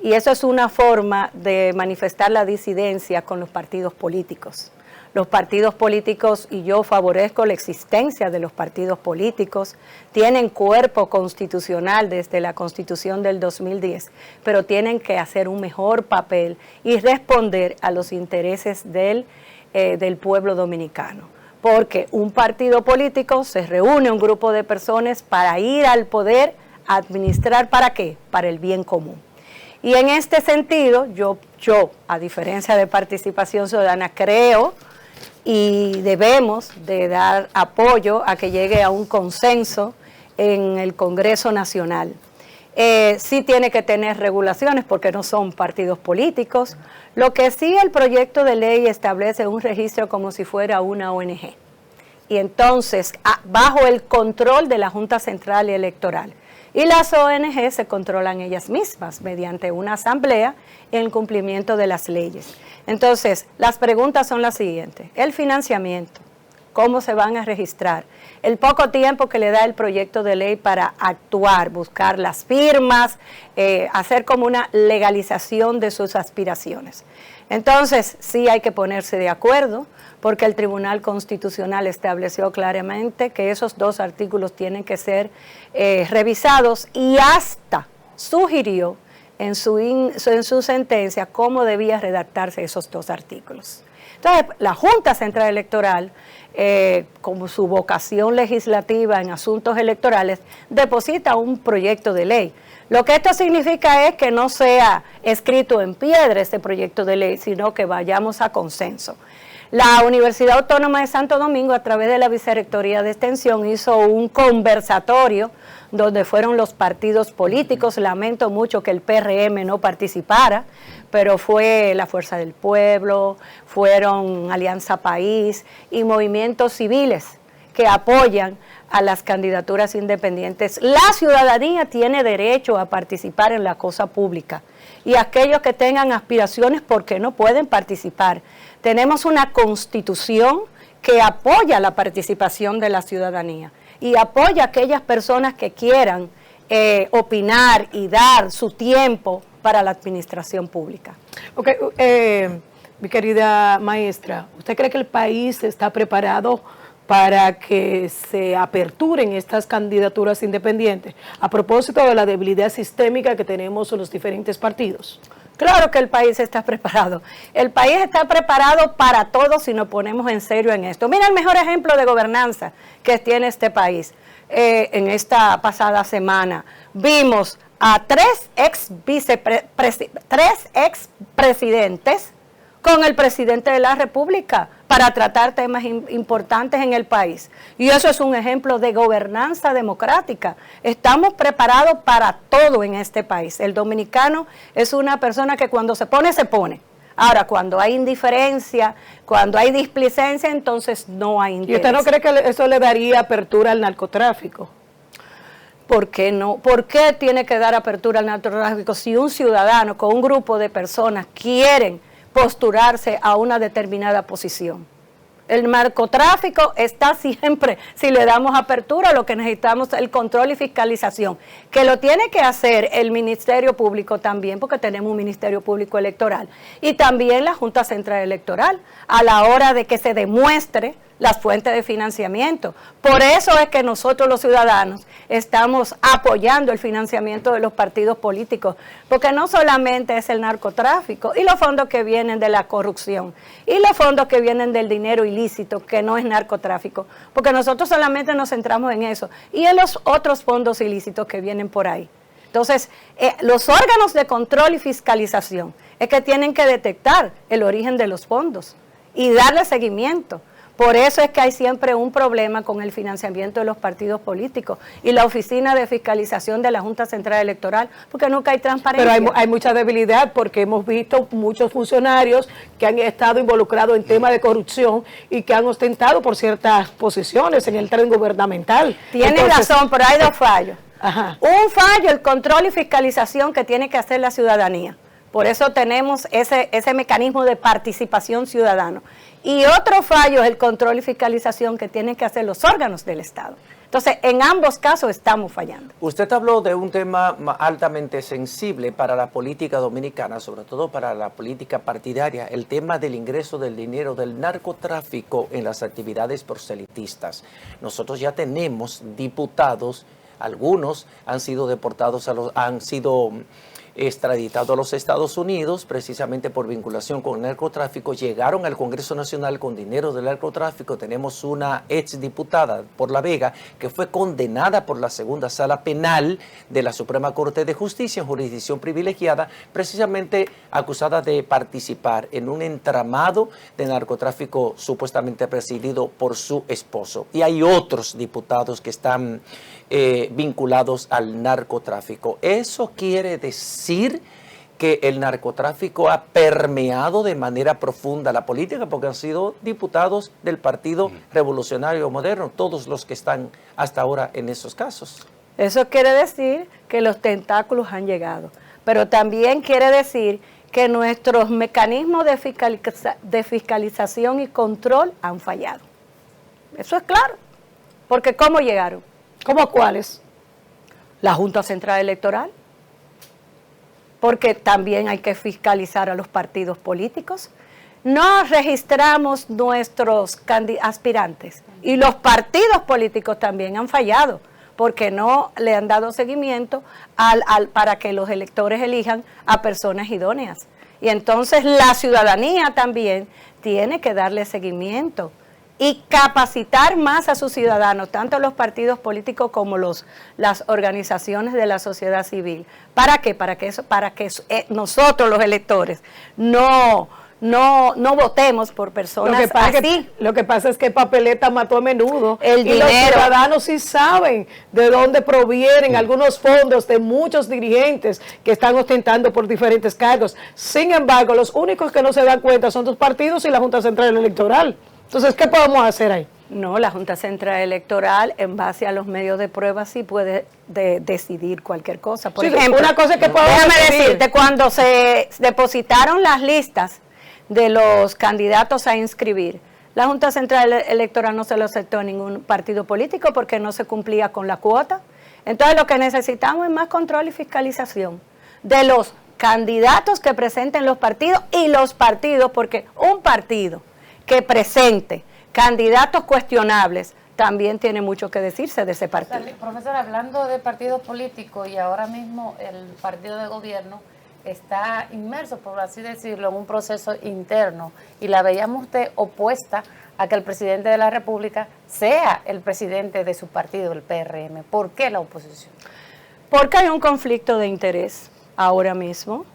Y eso es una forma de manifestar la disidencia con los partidos políticos. Los partidos políticos, y yo favorezco la existencia de los partidos políticos, tienen cuerpo constitucional desde la Constitución del 2010, pero tienen que hacer un mejor papel y responder a los intereses del pueblo dominicano. Porque un partido político se reúne un grupo de personas para ir al poder a administrar, ¿para qué? Para el bien común. Y en este sentido, yo a diferencia de Participación Ciudadana, creo y debemos de dar apoyo a que llegue a un consenso en el Congreso Nacional. Sí tiene que tener regulaciones porque no son partidos políticos. Lo que sí el proyecto de ley establece un registro como si fuera una ONG. Y entonces, bajo el control de la Junta Central Electoral. Y las ONG se controlan ellas mismas mediante una asamblea en el cumplimiento de las leyes. Entonces, las preguntas son las siguientes. El financiamiento, ¿cómo se van a registrar? El poco tiempo que le da el proyecto de ley para actuar, buscar las firmas, hacer como una legalización de sus aspiraciones. Entonces, sí hay que ponerse de acuerdo, porque el Tribunal Constitucional estableció claramente que esos dos artículos tienen que ser revisados y hasta sugirió en su sentencia cómo debía redactarse esos dos artículos. Entonces, la Junta Central Electoral, como su vocación legislativa en asuntos electorales, deposita un proyecto de ley. Lo que esto significa es que no sea escrito en piedra este proyecto de ley, sino que vayamos a consenso. La Universidad Autónoma de Santo Domingo, a través de la Vicerrectoría de Extensión, hizo un conversatorio donde fueron los partidos políticos. Lamento mucho que el PRM no participara, pero fue la Fuerza del Pueblo, fueron Alianza País y movimientos civiles que apoyan a las candidaturas independientes. La ciudadanía tiene derecho a participar en la cosa pública y aquellos que tengan aspiraciones, ¿por qué no pueden participar? Tenemos una constitución que apoya la participación de la ciudadanía y apoya a aquellas personas que quieran opinar y dar su tiempo para la administración pública. Ok, mi querida maestra, ¿usted cree que el país está preparado para que se aperturen estas candidaturas independientes a propósito de la debilidad sistémica que tenemos en los diferentes partidos? Claro que el país está preparado. El país está preparado para todo si nos ponemos en serio en esto. Mira el mejor ejemplo de gobernanza que tiene este país. En esta pasada semana vimos a tres expresidentes con el presidente de la República para tratar temas importantes en el país. Y eso es un ejemplo de gobernanza democrática. Estamos preparados para todo en este país. El dominicano es una persona que cuando se pone, se pone. Ahora, cuando hay indiferencia, cuando hay displicencia, entonces no hay interés. ¿Y usted no cree que eso le daría apertura al narcotráfico? ¿Por qué no? ¿Por qué tiene que dar apertura al narcotráfico si un ciudadano con un grupo de personas quieren posturarse a una determinada posición? El narcotráfico está siempre, si le damos apertura, lo que necesitamos es el control y fiscalización, que lo tiene que hacer el Ministerio Público también, porque tenemos un Ministerio Público Electoral, y también la Junta Central Electoral, a la hora de que se demuestre las fuentes de financiamiento. Por eso es que nosotros los ciudadanos estamos apoyando el financiamiento de los partidos políticos, porque no solamente es el narcotráfico y los fondos que vienen de la corrupción y los fondos que vienen del dinero ilícito, que no es narcotráfico, porque nosotros solamente nos centramos en eso y en los otros fondos ilícitos que vienen por ahí. Entonces, los órganos de control y fiscalización es que tienen que detectar el origen de los fondos y darle seguimiento, Por eso es que hay siempre un problema con el financiamiento de los partidos políticos y la Oficina de Fiscalización de la Junta Central Electoral, porque nunca hay transparencia. Pero hay mucha debilidad porque hemos visto muchos funcionarios que han estado involucrados en temas de corrupción y que han ostentado por ciertas posiciones en el tren gubernamental. Tienes razón, pero hay dos fallos. Ajá. Un fallo, el control y fiscalización que tiene que hacer la ciudadanía. Por eso tenemos ese mecanismo de participación ciudadana. Y otro fallo es el control y fiscalización que tienen que hacer los órganos del Estado. Entonces, en ambos casos estamos fallando. Usted habló de un tema altamente sensible para la política dominicana, sobre todo para la política partidaria, el tema del ingreso del dinero del narcotráfico en las actividades proselitistas. Nosotros ya tenemos diputados, algunos han sido deportados, han sido extraditados a los Estados Unidos precisamente por vinculación con el narcotráfico, llegaron al Congreso Nacional con dinero del narcotráfico. Tenemos una exdiputada por La Vega que fue condenada por la segunda sala penal de la Suprema Corte de Justicia en jurisdicción privilegiada, precisamente acusada de participar en un entramado de narcotráfico supuestamente presidido por su esposo. Y hay otros diputados que están vinculados al narcotráfico. Eso quiere decir que el narcotráfico ha permeado de manera profunda la política, porque han sido diputados del Partido Revolucionario Moderno, todos los que están hasta ahora en esos casos. Eso quiere decir que los tentáculos han llegado, pero también quiere decir que nuestros mecanismos de fiscalización y control han fallado. Eso es claro, porque ¿cómo llegaron? ¿Cómo cuáles? La Junta Central Electoral, porque también hay que fiscalizar a los partidos políticos. No registramos nuestros aspirantes y los partidos políticos también han fallado porque no le han dado seguimiento para que los electores elijan a personas idóneas. Y entonces la ciudadanía también tiene que darle seguimiento y capacitar más a sus ciudadanos, tanto los partidos políticos como las organizaciones de la sociedad civil. ¿Para qué? Para que nosotros los electores no votemos por personas así. Lo que pasa es que papeleta mató a menudo. El dinero. Los ciudadanos sí saben de dónde provienen algunos fondos de muchos dirigentes que están ostentando por diferentes cargos. Sin embargo, los únicos que no se dan cuenta son los partidos y la Junta Central Electoral. Entonces, ¿qué podemos hacer ahí? No, la Junta Central Electoral, en base a los medios de prueba, sí puede decidir cualquier cosa. Por ejemplo, una cosa que podemos decirte, cuando se depositaron las listas de los candidatos a inscribir, la Junta Central Electoral no se lo aceptó a ningún partido político porque no se cumplía con la cuota. Entonces, lo que necesitamos es más control y fiscalización de los candidatos que presenten los partidos y los partidos, porque un partido que presente candidatos cuestionables también tiene mucho que decirse de ese partido. Profesor, hablando de partidos políticos y ahora mismo el partido de gobierno está inmerso, por así decirlo, en un proceso interno y la veíamos usted opuesta a que el presidente de la República sea el presidente de su partido, el PRM. ¿Por qué la oposición? Porque hay un conflicto de interés ahora mismo,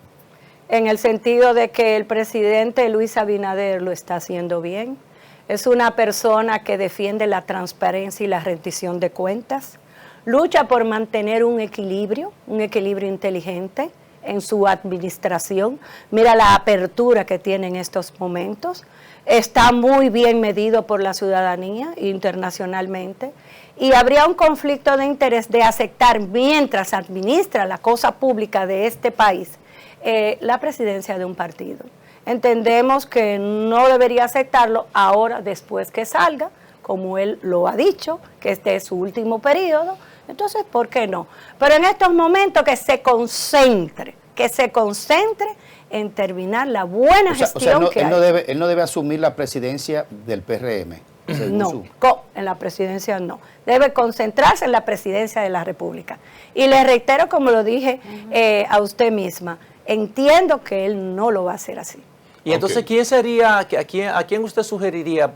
en el sentido de que el presidente Luis Abinader lo está haciendo bien. Es una persona que defiende la transparencia y la rendición de cuentas, lucha por mantener un equilibrio inteligente en su administración. Mira la apertura que tiene en estos momentos. Está muy bien medido por la ciudadanía internacionalmente. Y habría un conflicto de interés de aceptar, mientras administra la cosa pública de este país, la presidencia de un partido. Entendemos que no debería aceptarlo ahora, después que salga, como él lo ha dicho, que este es su último periodo. Entonces, ¿por qué no? Pero en estos momentos que se concentre en terminar la buena gestión que hay. Él no debe asumir la presidencia del PRM. No, en la presidencia no. Debe concentrarse en la presidencia de la República. Y le reitero, como lo dije a usted misma, entiendo que él no lo va a hacer así. Y entonces, Ok. ¿quién sería, a quién usted sugeriría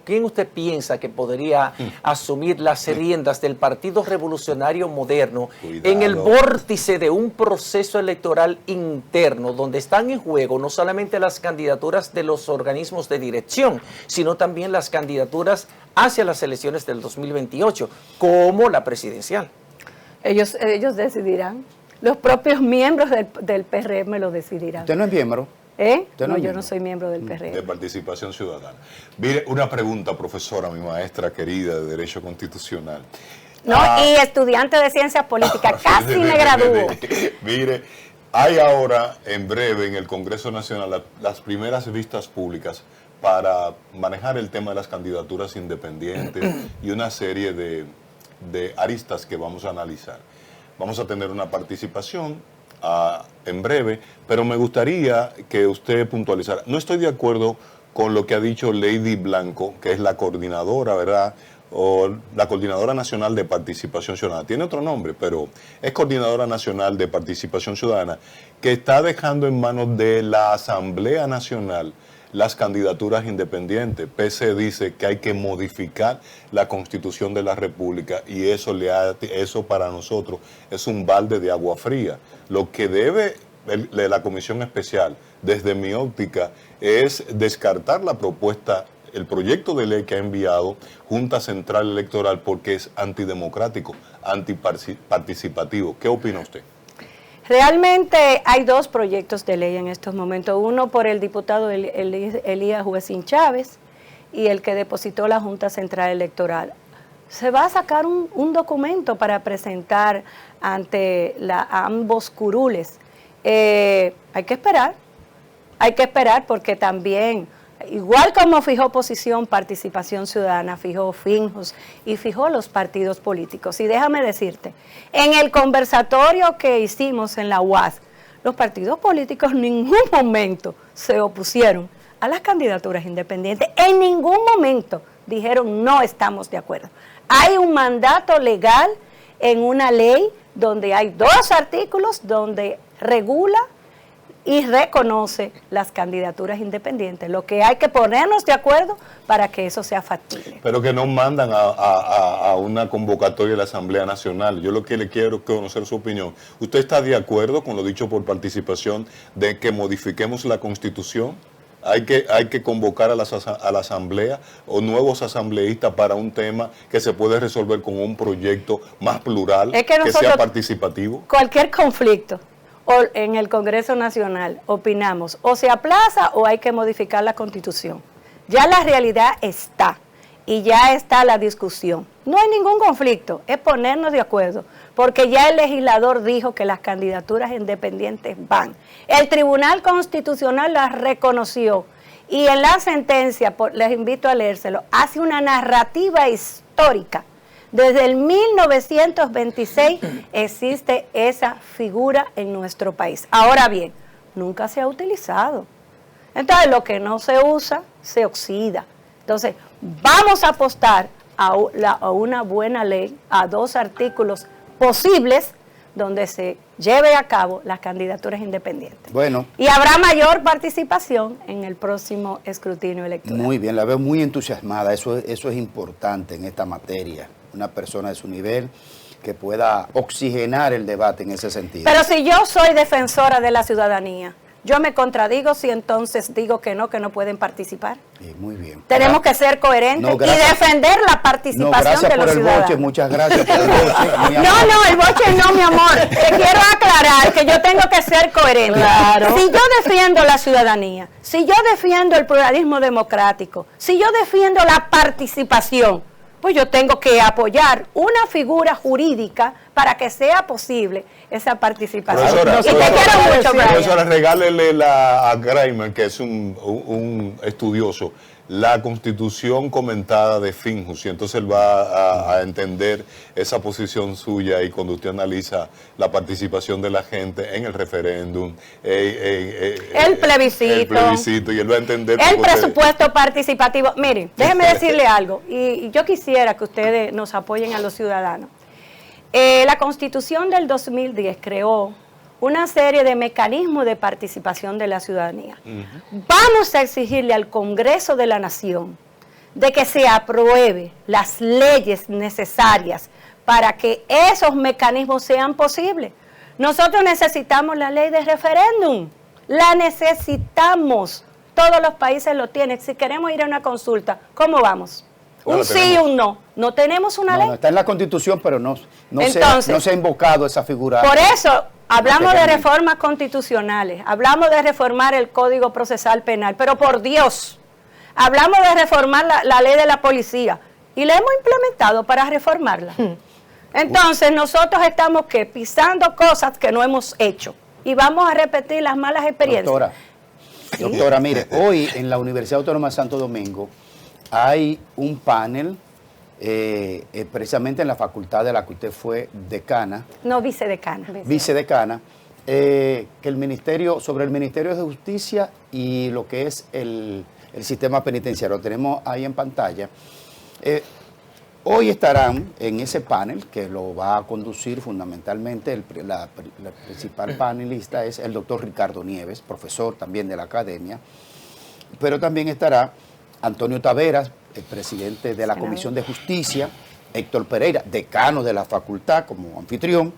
quién usted piensa que podría asumir las riendas del Partido Revolucionario Moderno en el Cuidado. vórtice de un proceso electoral interno donde están en juego no solamente las candidaturas de los organismos de dirección, sino también las candidaturas hacia las elecciones del 2028, como la presidencial? Ellos decidirán. Los propios miembros del PRM lo decidirán. ¿Usted no es miembro? ¿Usted No, es yo miembro? no soy miembro del De PRM. participación ciudadana. Mire, una pregunta, profesora, mi maestra querida de Derecho Constitucional. No, y estudiante de Ciencias Políticas, casi me gradúo. Mire, hay ahora, en breve, en el Congreso Nacional, las primeras vistas públicas para manejar el tema de las candidaturas independientes y una serie de aristas que vamos a analizar. Vamos a tener una participación en breve, pero me gustaría que usted puntualizara. No estoy de acuerdo con lo que ha dicho Lady Blanco, que es la coordinadora, ¿verdad? O la Coordinadora Nacional de Participación Ciudadana. Tiene otro nombre, pero es Coordinadora Nacional de Participación Ciudadana, que está dejando en manos de la Asamblea Nacional las candidaturas independientes. PC dice que hay que modificar la Constitución de la República y eso para nosotros es un balde de agua fría. Lo que debe la Comisión Especial, desde mi óptica, es descartar la propuesta, el proyecto de ley que ha enviado Junta Central Electoral porque es antidemocrático, antiparticipativo. ¿Qué opina usted? Realmente hay dos proyectos de ley en estos momentos. Uno por el diputado Elías Huesín Chávez y el que depositó la Junta Central Electoral. Se va a sacar un documento para presentar ante ambos curules. Hay que esperar porque también, igual como fijó Posición, Participación Ciudadana, fijó Finjos y fijó los partidos políticos. Y déjame decirte, en el conversatorio que hicimos en la UAS, los partidos políticos en ningún momento se opusieron a las candidaturas independientes. En ningún momento dijeron no estamos de acuerdo. Hay un mandato legal en una ley donde hay 2 artículos donde regula y reconoce las candidaturas independientes. Lo que hay que ponernos de acuerdo para que eso sea factible. Pero que no mandan a una convocatoria de la Asamblea Nacional. Yo lo que le quiero conocer su opinión. ¿Usted está de acuerdo con lo dicho por participación de que modifiquemos la Constitución? Hay que convocar a la Asamblea o nuevos asambleístas para un tema que se puede resolver con un proyecto más plural, que sea participativo. Cualquier conflicto en el Congreso Nacional, opinamos, o se aplaza o hay que modificar la Constitución. Ya la realidad está y ya está la discusión. No hay ningún conflicto, es ponernos de acuerdo, porque ya el legislador dijo que las candidaturas independientes van. El Tribunal Constitucional las reconoció y en la sentencia, les invito a leérselo, hace una narrativa histórica. Desde el 1926 existe esa figura en nuestro país. Ahora bien, nunca se ha utilizado. Entonces, lo que no se usa, se oxida. Entonces, vamos a apostar a una buena ley, a 2 artículos posibles donde se lleve a cabo las candidaturas independientes. Bueno. Y habrá mayor participación en el próximo escrutinio electoral. Muy bien, la veo muy entusiasmada. Eso es importante en esta materia. Una persona de su nivel que pueda oxigenar el debate en ese sentido. Pero si yo soy defensora de la ciudadanía, yo me contradigo si entonces digo que no pueden participar. Muy bien. Tenemos que ser coherentes y defender la participación de los ciudadanos. Gracias por el boche, muchas gracias por el boche. No, el boche no, mi amor. Te quiero aclarar que yo tengo que ser coherente. Claro. Si yo defiendo la ciudadanía, si yo defiendo el pluralismo democrático, si yo defiendo la participación, pues yo tengo que apoyar una figura jurídica para que sea posible esa participación. Profesora, y te quiero mucho, Brian. Profesora, regálele a Graimer, que es un estudioso, la Constitución comentada de Finjus, y entonces él va a entender esa posición suya y cuando usted analiza la participación de la gente en el referéndum, el plebiscito, y él va a entender el presupuesto participativo. Miren, déjenme decirle algo, y yo quisiera que ustedes nos apoyen a los ciudadanos. La Constitución del 2010 creó una serie de mecanismos de participación de la ciudadanía. Vamos a exigirle al Congreso de la Nación de que se apruebe las leyes necesarias para que esos mecanismos sean posibles. Nosotros necesitamos la ley de referéndum, la necesitamos, todos los países lo tienen. Si queremos ir a una consulta, ¿cómo vamos? Un sí y un no. No tenemos una ley. No, está en la Constitución, pero no se ha invocado esa figura. Por eso hablamos de reformas constitucionales, hablamos de reformar el Código Procesal Penal, pero por Dios, hablamos de reformar la ley de la policía y la hemos implementado para reformarla. Entonces nosotros estamos pisando cosas que no hemos hecho y vamos a repetir las malas experiencias. Doctora, mire, hoy en la Universidad Autónoma de Santo Domingo hay un panel, precisamente en la facultad de la que usted fue decana. No, vicedecana. Vicedecana, que el ministerio, sobre el Ministerio de Justicia y lo que es el sistema penitenciario. Lo tenemos ahí en pantalla. Hoy estarán en ese panel, que lo va a conducir fundamentalmente, la principal panelista es el doctor Ricardo Nieves, profesor también de la academia, pero también estará Antonio Taveras, el presidente de la Comisión de Justicia, Héctor Pereira, decano de la facultad como anfitrión,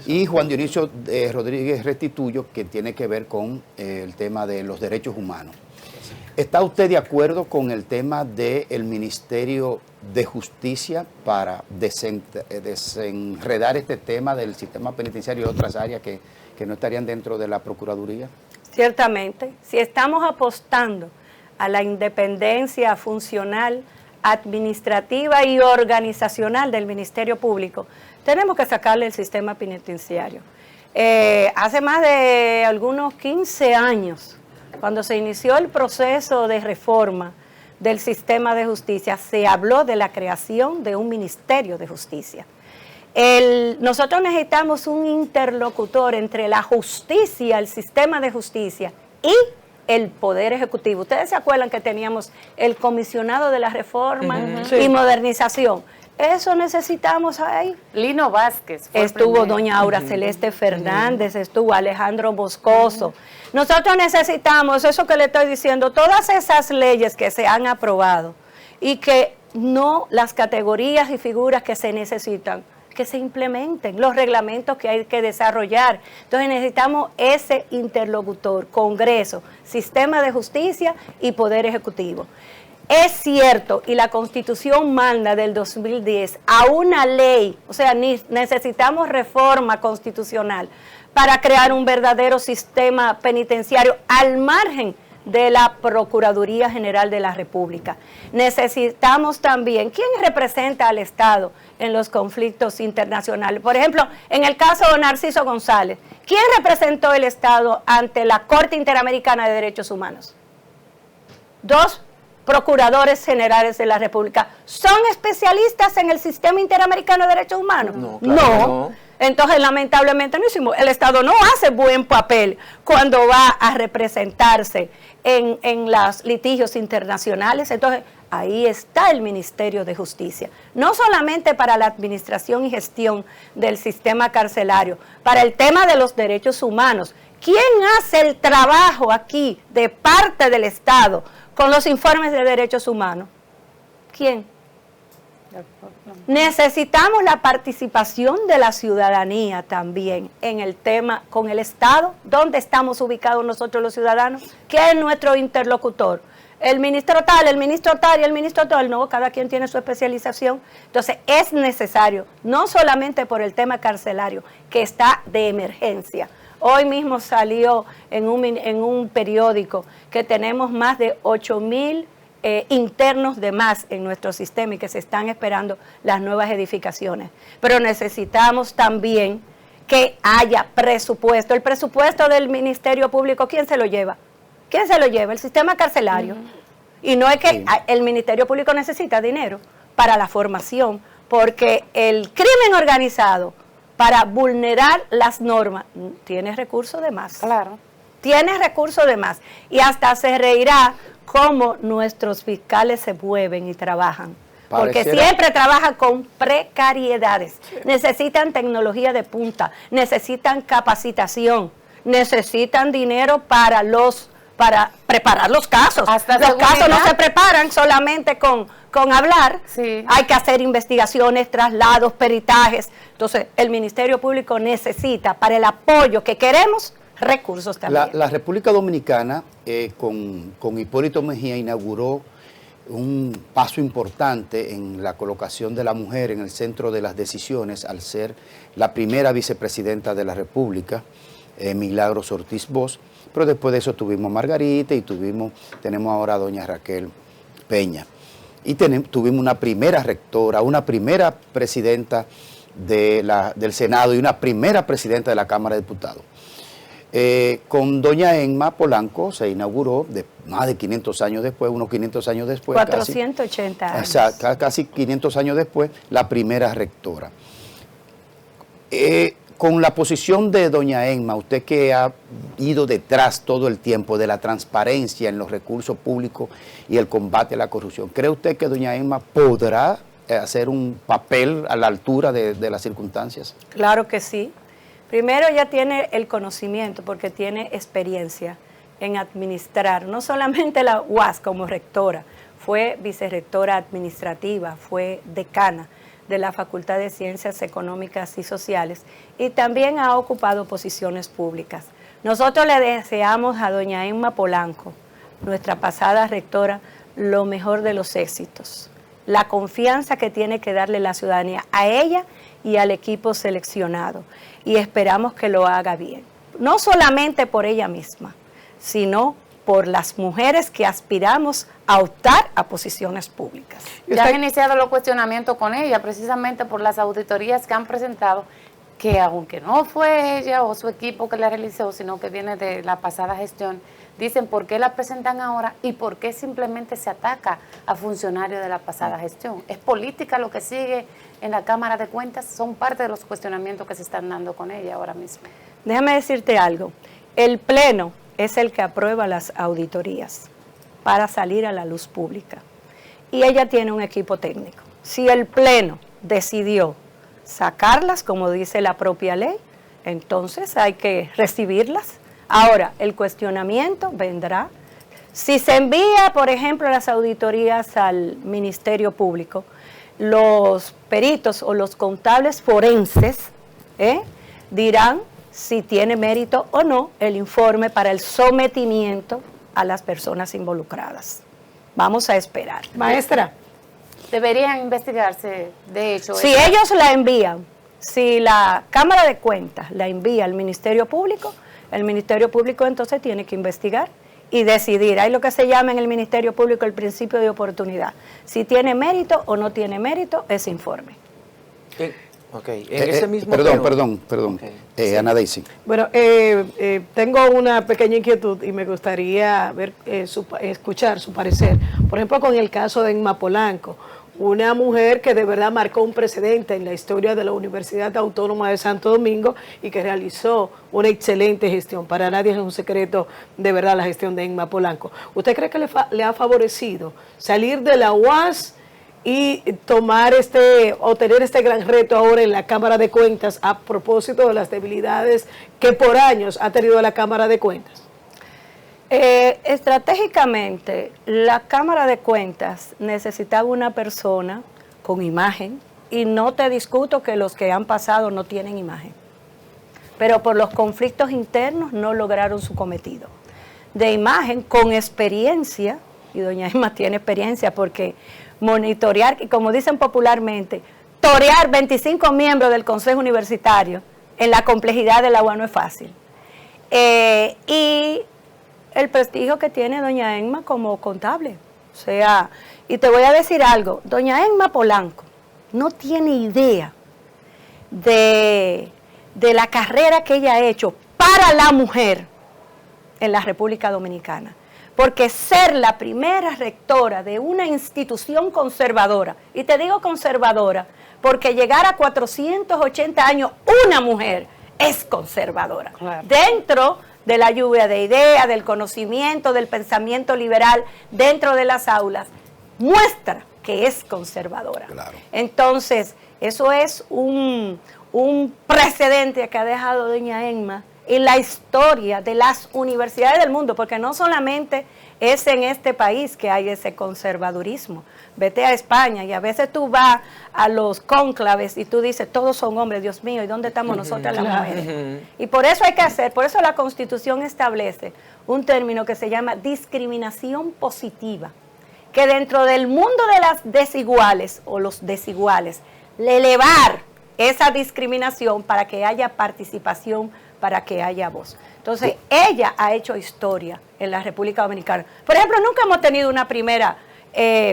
y Juan Dionisio Rodríguez Restituyo, que tiene que ver con el tema de los derechos humanos. ¿Está usted de acuerdo con el tema del Ministerio de Justicia para desenredar este tema del sistema penitenciario y otras áreas que no estarían dentro de la Procuraduría? Ciertamente, si estamos apostando a la independencia funcional, administrativa y organizacional del Ministerio Público, tenemos que sacarle el sistema penitenciario. Hace más de algunos 15 años, cuando se inició el proceso de reforma del sistema de justicia, se habló de la creación de un Ministerio de Justicia. Nosotros necesitamos un interlocutor entre la justicia, el sistema de justicia y el Poder Ejecutivo. Ustedes se acuerdan que teníamos el comisionado de la reforma y modernización. Eso necesitamos ahí. Lino Vázquez. Estuvo doña Aura Celeste Fernández, estuvo Alejandro Moscoso. Nosotros necesitamos, eso que le estoy diciendo, todas esas leyes que se han aprobado y que no las categorías y figuras que se necesitan, que se implementen, los reglamentos que hay que desarrollar. Entonces necesitamos ese interlocutor, Congreso, Sistema de Justicia y Poder Ejecutivo. Es cierto, y la Constitución manda del 2010 a una ley, o sea, necesitamos reforma constitucional para crear un verdadero sistema penitenciario al margen de la Procuraduría General de la República. Necesitamos también, ¿quién representa al Estado en los conflictos internacionales? Por ejemplo, en el caso de Narciso González, ¿quién representó el Estado ante la Corte Interamericana de Derechos Humanos? 2 procuradores generales de la República. ¿Son especialistas en el sistema interamericano de derechos humanos? No, claro, no. Entonces, lamentablemente, no hicimos. El Estado no hace buen papel cuando va a representarse en los litigios internacionales. Entonces, ahí está el Ministerio de Justicia. No solamente para la administración y gestión del sistema carcelario, para el tema de los derechos humanos. ¿Quién hace el trabajo aquí de parte del Estado con los informes de derechos humanos? ¿Quién? Necesitamos la participación de la ciudadanía también en el tema con el Estado. ¿Dónde estamos ubicados nosotros los ciudadanos? ¿Quién es nuestro interlocutor? El ministro tal, el ministro tal y el ministro tal. No, cada quien tiene su especialización. Entonces es necesario, no solamente por el tema carcelario, que está de emergencia. Hoy mismo salió en un periódico que tenemos más de 8,000 internos de más en nuestro sistema y que se están esperando las nuevas edificaciones. Pero necesitamos también que haya presupuesto. El presupuesto del Ministerio Público, ¿quién se lo lleva? ¿Quién se lo lleva? El sistema carcelario. Y no es que el Ministerio Público necesita dinero para la formación, porque el crimen organizado, para vulnerar las normas, tiene recursos de más. Claro. Tiene recursos de más. Y hasta se reirá cómo nuestros fiscales se mueven y trabajan. porque siempre trabajan con precariedades. Necesitan tecnología de punta, necesitan capacitación, necesitan dinero para preparar los casos. Los casos no se preparan solamente con hablar, hay que hacer investigaciones, traslados, peritajes. Entonces, el Ministerio Público necesita, para el apoyo que queremos, recursos también. La República Dominicana, con Hipólito Mejía, inauguró un paso importante en la colocación de la mujer en el centro de las decisiones al ser la primera vicepresidenta de la República, Milagros Ortiz Bosch, pero después de eso tuvimos Margarita y tenemos ahora a doña Raquel Peña. Y tuvimos una primera rectora, una primera presidenta del Senado y una primera presidenta de la Cámara de Diputados. Con doña Emma Polanco se inauguró más de 500 años después, unos 500 años después. 480 años. O sea, casi 500 años después, la primera rectora. Con la posición de doña Emma, usted que ha ido detrás todo el tiempo de la transparencia en los recursos públicos y el combate a la corrupción, ¿cree usted que doña Emma podrá hacer un papel a la altura de las circunstancias? Claro que sí. Primero, ella tiene el conocimiento porque tiene experiencia en administrar, no solamente la UAS como rectora, fue vicerrectora administrativa, fue decana de la Facultad de Ciencias Económicas y Sociales y también ha ocupado posiciones públicas. Nosotros le deseamos a doña Emma Polanco, nuestra pasada rectora, lo mejor de los éxitos, la confianza que tiene que darle la ciudadanía a ella y al equipo seleccionado, y esperamos que lo haga bien, no solamente por ella misma, sino por las mujeres que aspiramos a optar a posiciones públicas. Ya han iniciado los cuestionamientos con ella, precisamente por las auditorías que han presentado, que aunque no fue ella o su equipo que la realizó, sino que viene de la pasada gestión, dicen por qué la presentan ahora y por qué simplemente se ataca a funcionarios de la pasada gestión. ¿Es política lo que sigue en la Cámara de Cuentas? Son parte de los cuestionamientos que se están dando con ella ahora mismo. Déjame decirte algo, el Pleno es el que aprueba las auditorías para salir a la luz pública y ella tiene un equipo técnico. Si el Pleno decidió sacarlas, como dice la propia ley, entonces hay que recibirlas. Ahora, el cuestionamiento vendrá. Si se envía, por ejemplo, las auditorías al Ministerio Público, los peritos o los contables forenses dirán si tiene mérito o no el informe para el sometimiento a las personas involucradas. Vamos a esperar. Maestra. Deberían investigarse, de hecho. Si ellos la envían, si la Cámara de Cuentas la envía al Ministerio Público, el Ministerio Público entonces tiene que investigar y decidir. Hay lo que se llama en el Ministerio Público el principio de oportunidad. Si tiene mérito o no tiene mérito ese informe. Okay. En ese mismo Perdón. Okay. Ana Daisy. Bueno, tengo una pequeña inquietud y me gustaría escuchar su parecer. Por ejemplo, con el caso de Emma Polanco, una mujer que de verdad marcó un precedente en la historia de la Universidad Autónoma de Santo Domingo y que realizó una excelente gestión. Para nadie es un secreto de verdad la gestión de Emma Polanco. ¿Usted cree que le ha favorecido salir de la UAS y tomar o tener este gran reto ahora en la Cámara de Cuentas a propósito de las debilidades que por años ha tenido la Cámara de Cuentas? Estratégicamente, la Cámara de Cuentas necesitaba una persona con imagen, y no te discuto que los que han pasado no tienen imagen, pero por los conflictos internos no lograron su cometido. De imagen, con experiencia, y doña Emma tiene experiencia porque monitorear, y como dicen popularmente, torear 25 miembros del Consejo Universitario en la complejidad del agua no es fácil. Y el prestigio que tiene doña Emma como contable. O sea, y te voy a decir algo, doña Emma Polanco no tiene idea de la carrera que ella ha hecho para la mujer en la República Dominicana. Porque ser la primera rectora de una institución conservadora, y te digo conservadora, porque llegar a 480 años una mujer es conservadora. Claro. Dentro de la lluvia de ideas, del conocimiento, del pensamiento liberal, dentro de las aulas, muestra que es conservadora. Claro. Entonces, eso es un precedente que ha dejado doña Emma en la historia de las universidades del mundo, porque no solamente es en este país que hay ese conservadurismo. Vete a España y a veces tú vas a los cónclaves y tú dices, todos son hombres, Dios mío, ¿y dónde estamos nosotras las mujeres? Y por eso hay que hacer, por eso la Constitución establece un término que se llama discriminación positiva, que dentro del mundo de las desiguales o los desiguales, elevar esa discriminación para que haya participación, para que haya voz. Entonces, ella ha hecho historia en la República Dominicana. Por ejemplo, nunca hemos tenido una primera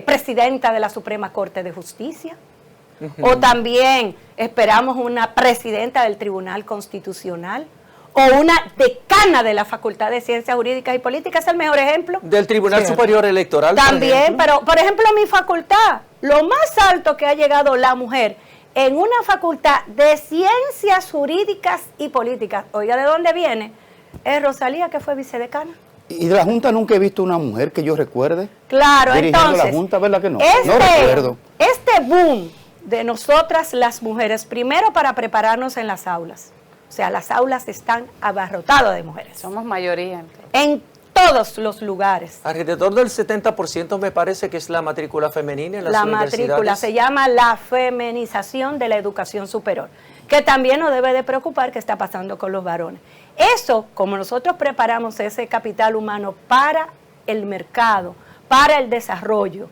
presidenta de la Suprema Corte de Justicia, o también esperamos una presidenta del Tribunal Constitucional, o una decana de la Facultad de Ciencias Jurídicas y Políticas, es el mejor ejemplo. Del Tribunal Superior Electoral. También, pero por ejemplo mi facultad, lo más alto que ha llegado la mujer en una facultad de Ciencias Jurídicas y Políticas, oiga, ¿de dónde viene? Es Rosalía, que fue vicedecana. Y de la Junta nunca he visto una mujer que yo recuerde. Claro, dirigiendo entonces, la Junta, ¿verdad que no? No recuerdo. Este boom de nosotras las mujeres, primero para prepararnos en las aulas. O sea, las aulas están abarrotadas de mujeres. Somos mayoría. En todos los lugares. Alrededor del 70% me parece que es la matrícula femenina en las universidades. La matrícula se llama la feminización de la educación superior, que también nos debe de preocupar qué está pasando con los varones. Eso, como nosotros preparamos ese capital humano para el mercado, para el desarrollo,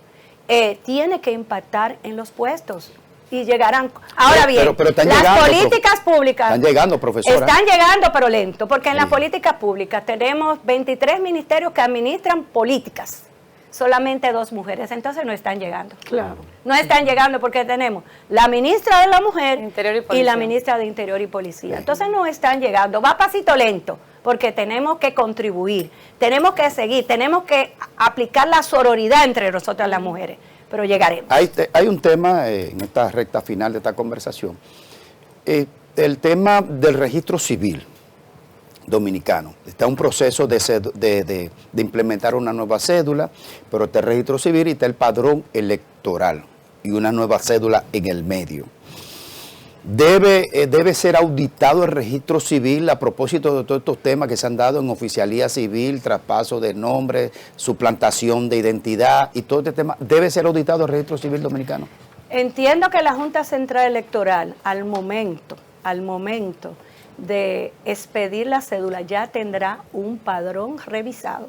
tiene que impactar en los puestos. Y llegarán. Ahora bien, pero están las llegando, políticas públicas están llegando, profesora. Están llegando, pero lento, porque en las políticas públicas tenemos 23 ministerios que administran políticas, solamente 2 mujeres, entonces no están llegando. Claro. No están llegando porque tenemos la ministra de la Mujer Interior y y Policía. la ministra de Interior y Policía. Entonces no están llegando, va pasito lento, porque tenemos que contribuir, tenemos que seguir, tenemos que aplicar la sororidad entre nosotras las mujeres. Pero llegaremos. Hay un tema en esta recta final de esta conversación, el tema del registro civil dominicano. Está un proceso de implementar una nueva cédula, pero está el registro civil y está el padrón electoral y una nueva cédula en el medio. Debe ser auditado el registro civil a propósito de todos estos temas que se han dado en oficialía civil, traspaso de nombre, suplantación de identidad y todo este tema. ¿Debe ser auditado el registro civil dominicano? Entiendo que la Junta Central Electoral al momento de expedir la cédula ya tendrá un padrón revisado.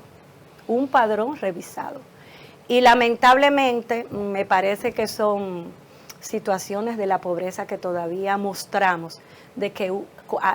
Y lamentablemente me parece que son situaciones de la pobreza que todavía mostramos, de que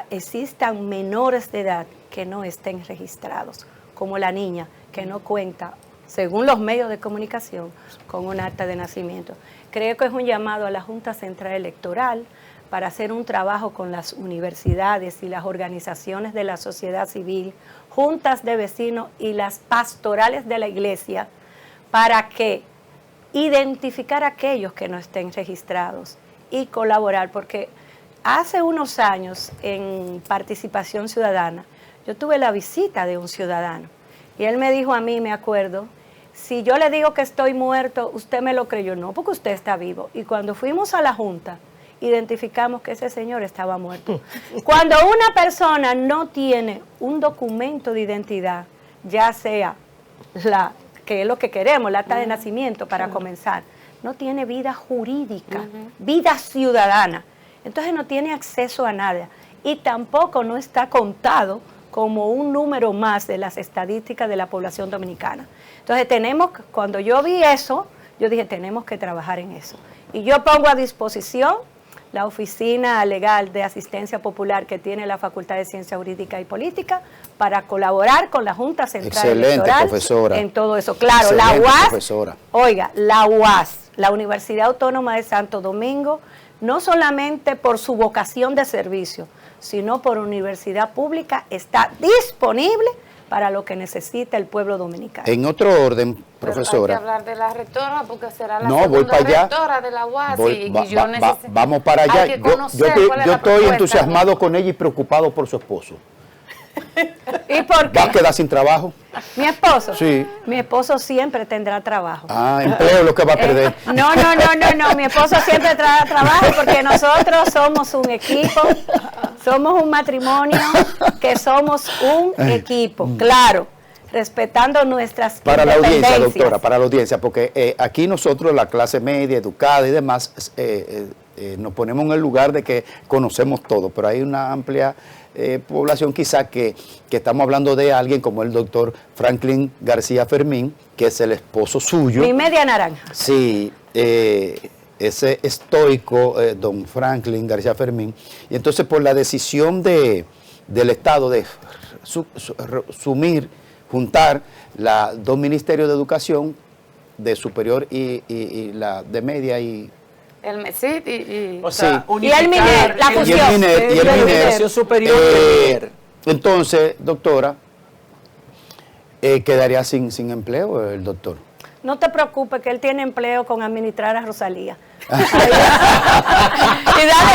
existan menores de edad que no estén registrados, como la niña que no cuenta, según los medios de comunicación, con un acta de nacimiento. Creo que es un llamado a la Junta Central Electoral para hacer un trabajo con las universidades y las organizaciones de la sociedad civil, juntas de vecinos y las pastorales de la iglesia, para que identificar a aquellos que no estén registrados y colaborar, porque hace unos años en Participación Ciudadana yo tuve la visita de un ciudadano y él me dijo a mí, me acuerdo, si yo le digo que estoy muerto, usted me lo creyó. No, porque usted está vivo. Y cuando fuimos a la Junta, identificamos que ese señor estaba muerto. Cuando una persona no tiene un documento de identidad, ya sea que es lo que queremos, el acta de nacimiento para comenzar, no tiene vida jurídica, vida ciudadana. Entonces no tiene acceso a nada y tampoco no está contado como un número más de las estadísticas de la población dominicana. Entonces cuando yo vi eso, yo dije, tenemos que trabajar en eso. Y yo pongo a disposición la Oficina Legal de Asistencia Popular que tiene la Facultad de Ciencias Jurídicas y Políticas para colaborar con la Junta Central Electoral profesora. En todo eso. Claro, Excelente, la UAS, profesora. Oiga, la UAS, la Universidad Autónoma de Santo Domingo, no solamente por su vocación de servicio, sino por universidad pública, está disponible para lo que necesita el pueblo dominicano. En otro orden, profesora. Pero hay que hablar de la rectora porque será la No, voy para allá. rectora de la UAS Vamos para allá. Hay que conocer cuál es Yo la estoy propuesta. entusiasmado con ella y preocupado por su esposo. ¿Y por qué? ¿Va a quedar sin trabajo? Mi esposo. Sí. Mi esposo siempre tendrá trabajo. Ah, empleo es lo que va a perder. No. Mi esposo siempre tendrá trabajo porque nosotros somos un equipo, somos un matrimonio, que somos un equipo, claro, respetando nuestras Para la audiencia, independencias. doctora, para la audiencia, porque aquí nosotros, la clase media, educada y demás, nos ponemos en el lugar de que conocemos todo, pero hay una amplia población quizá que estamos hablando de alguien como el doctor Franklin García Fermín, que es el esposo suyo. Mi media naranja. Sí, ese estoico don Franklin García Fermín. Y entonces por la decisión del Estado de juntar los dos ministerios de educación, de superior y la de media y... O sea, Y el MINER, la fusión. Y el MINER. Educación superior y el MINER. Entonces, doctora, quedaría sin empleo el doctor. No te preocupes que él tiene empleo con administrar a Rosalía. Y dale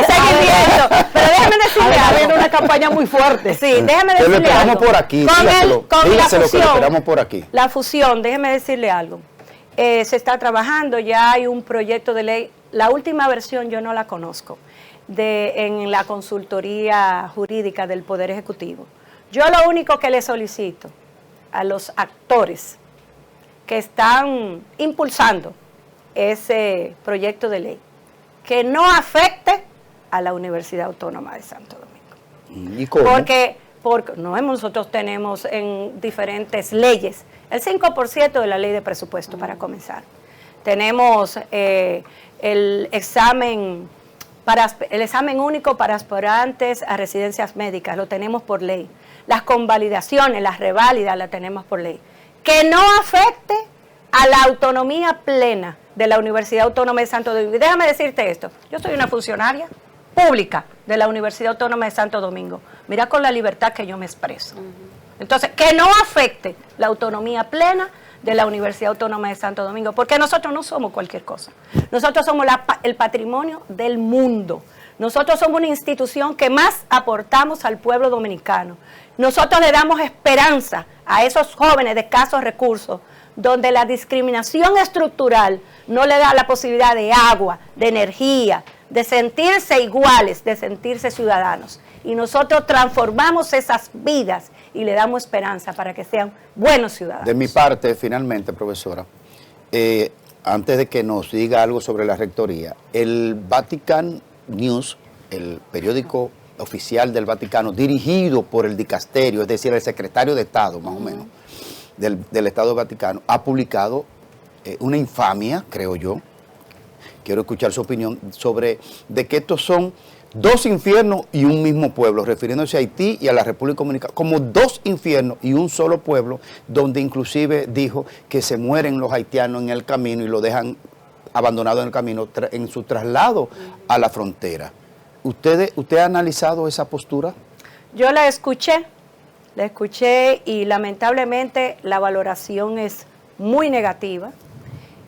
seguimiento. Pero déjame decirle Ha algo. habido una campaña muy fuerte. Sí, déjame Te lo decirle esperamos algo. por aquí, Con dígaselo, con la dígaselo que lo fusión, esperamos por aquí. La fusión, déjeme decirle algo. Se está trabajando, ya hay un proyecto de ley. La última versión yo no la conozco, en la consultoría jurídica del Poder Ejecutivo. Yo lo único que le solicito a los actores que están impulsando ese proyecto de ley, que no afecte a la Universidad Autónoma de Santo Domingo. ¿Y cómo? Porque nosotros tenemos en diferentes leyes el 5% de la ley de presupuesto para comenzar. Tenemos el examen único para aspirantes a residencias médicas, lo tenemos por ley. Las convalidaciones, las reválidas, las tenemos por ley. Que no afecte a la autonomía plena de la Universidad Autónoma de Santo Domingo. Y déjame decirte esto, yo soy una funcionaria pública de la Universidad Autónoma de Santo Domingo. Mira con la libertad que yo me expreso. Entonces, que no afecte la autonomía plena de la Universidad Autónoma de Santo Domingo, porque nosotros no somos cualquier cosa. Nosotros somos el patrimonio del mundo. Nosotros somos una institución que más aportamos al pueblo dominicano. Nosotros le damos esperanza a esos jóvenes de escasos recursos, donde la discriminación estructural no le da la posibilidad de agua, de energía, de sentirse iguales, de sentirse ciudadanos. Y nosotros transformamos esas vidas y le damos esperanza para que sean buenos ciudadanos. De mi parte, finalmente, profesora, antes de que nos diga algo sobre la rectoría, el Vatican News, el periódico oficial del Vaticano, dirigido por el dicasterio, es decir, el secretario de Estado, más o menos, del Estado Vaticano, ha publicado una infamia, creo yo, quiero escuchar su opinión, sobre de que estos son dos infiernos y un mismo pueblo, refiriéndose a Haití y a la República Dominicana, como dos infiernos y un solo pueblo, donde inclusive dijo que se mueren los haitianos en el camino y lo dejan abandonado en el camino en su traslado a la frontera. ¿Usted ha analizado esa postura? Yo la escuché y lamentablemente la valoración es muy negativa.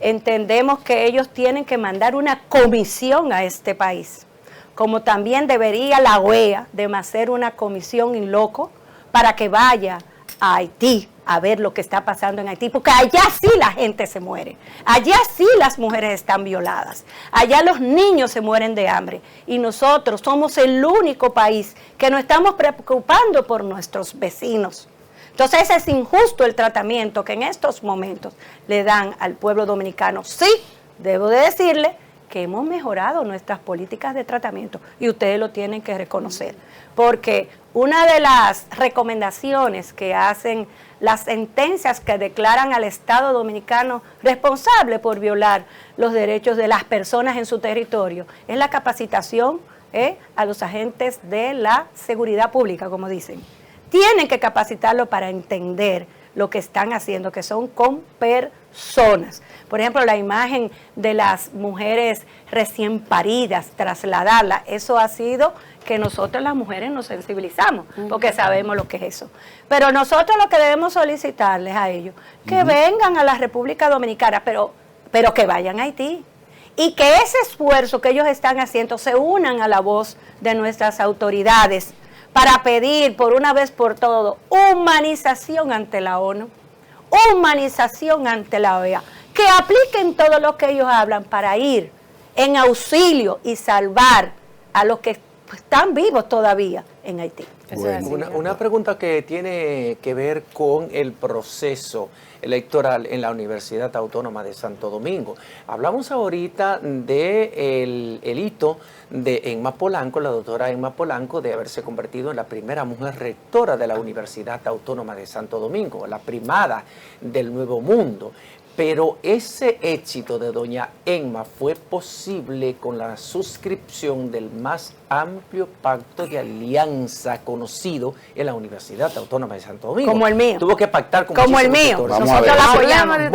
Entendemos que ellos tienen que mandar una comisión a este país, como también debería la OEA de hacer una comisión in loco para que vaya a Haití a ver lo que está pasando en Haití, porque allá sí la gente se muere, allá sí las mujeres están violadas, allá los niños se mueren de hambre y nosotros somos el único país que nos estamos preocupando por nuestros vecinos. Entonces es injusto el tratamiento que en estos momentos le dan al pueblo dominicano. Sí, debo de decirle que hemos mejorado nuestras políticas de tratamiento y ustedes lo tienen que reconocer, porque una de las recomendaciones que hacen las sentencias que declaran al Estado dominicano responsable por violar los derechos de las personas en su territorio es la capacitación a los agentes de la seguridad pública, como dicen. Tienen que capacitarlo para entender lo que están haciendo, que son con personas. Por ejemplo, la imagen de las mujeres recién paridas, trasladarla, eso ha sido que nosotros las mujeres nos sensibilizamos, porque sabemos lo que es eso. Pero nosotros lo que debemos solicitarles a ellos, que vengan a la República Dominicana, pero que vayan a Haití. Y que ese esfuerzo que ellos están haciendo se unan a la voz de nuestras autoridades, para pedir por una vez por todo humanización ante la ONU, humanización ante la OEA, que apliquen todo lo que ellos hablan para ir en auxilio y salvar a los que están vivos todavía en Haití. Bueno. Una pregunta que tiene que ver con el proceso electoral en la Universidad Autónoma de Santo Domingo. Hablamos ahorita de el hito de Emma Polanco, la doctora Emma Polanco, de haberse convertido en la primera mujer rectora de la Universidad Autónoma de Santo Domingo, la primada del Nuevo Mundo. Pero ese éxito de doña Emma fue posible con la suscripción del más amplio pacto de alianza conocido en la Universidad Autónoma de Santo Domingo. Como el mío. Tuvo que pactar con como el muchísimos mío. sectores. Vamos a ver. Nosotros la apoyamos.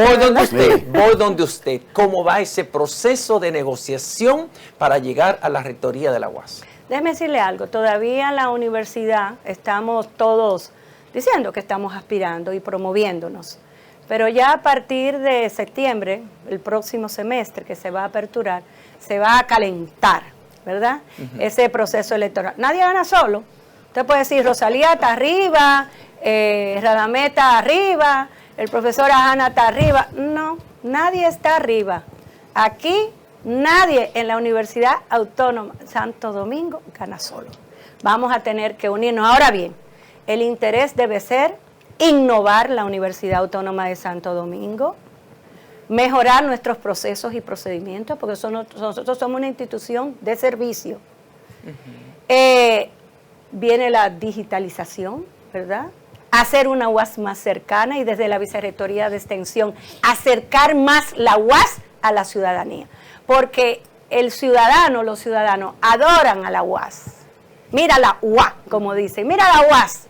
Voy donde usted. ¿Cómo va ese proceso de negociación para llegar a la rectoría de la UAS? Déjeme decirle algo, todavía en la universidad estamos todos diciendo que estamos aspirando y promoviéndonos, pero ya a partir de septiembre, el próximo semestre que se va a aperturar, se va a calentar, ¿verdad? Ese proceso electoral. Nadie gana solo. Usted puede decir, Rosalía está arriba, Radamés está arriba, el profesor Ajana está arriba. No, nadie está arriba. Aquí nadie en la Universidad Autónoma Santo Domingo gana solo. Vamos a tener que unirnos. Ahora bien, el interés debe ser innovar la Universidad Autónoma de Santo Domingo, mejorar nuestros procesos y procedimientos, porque nosotros somos una institución de servicio. Viene la digitalización, ¿verdad? Hacer una UAS más cercana y desde la Vicerrectoría de Extensión acercar más la UAS a la ciudadanía, porque los ciudadanos adoran a la UAS. Mira la UAS, como dicen, mira la UAS,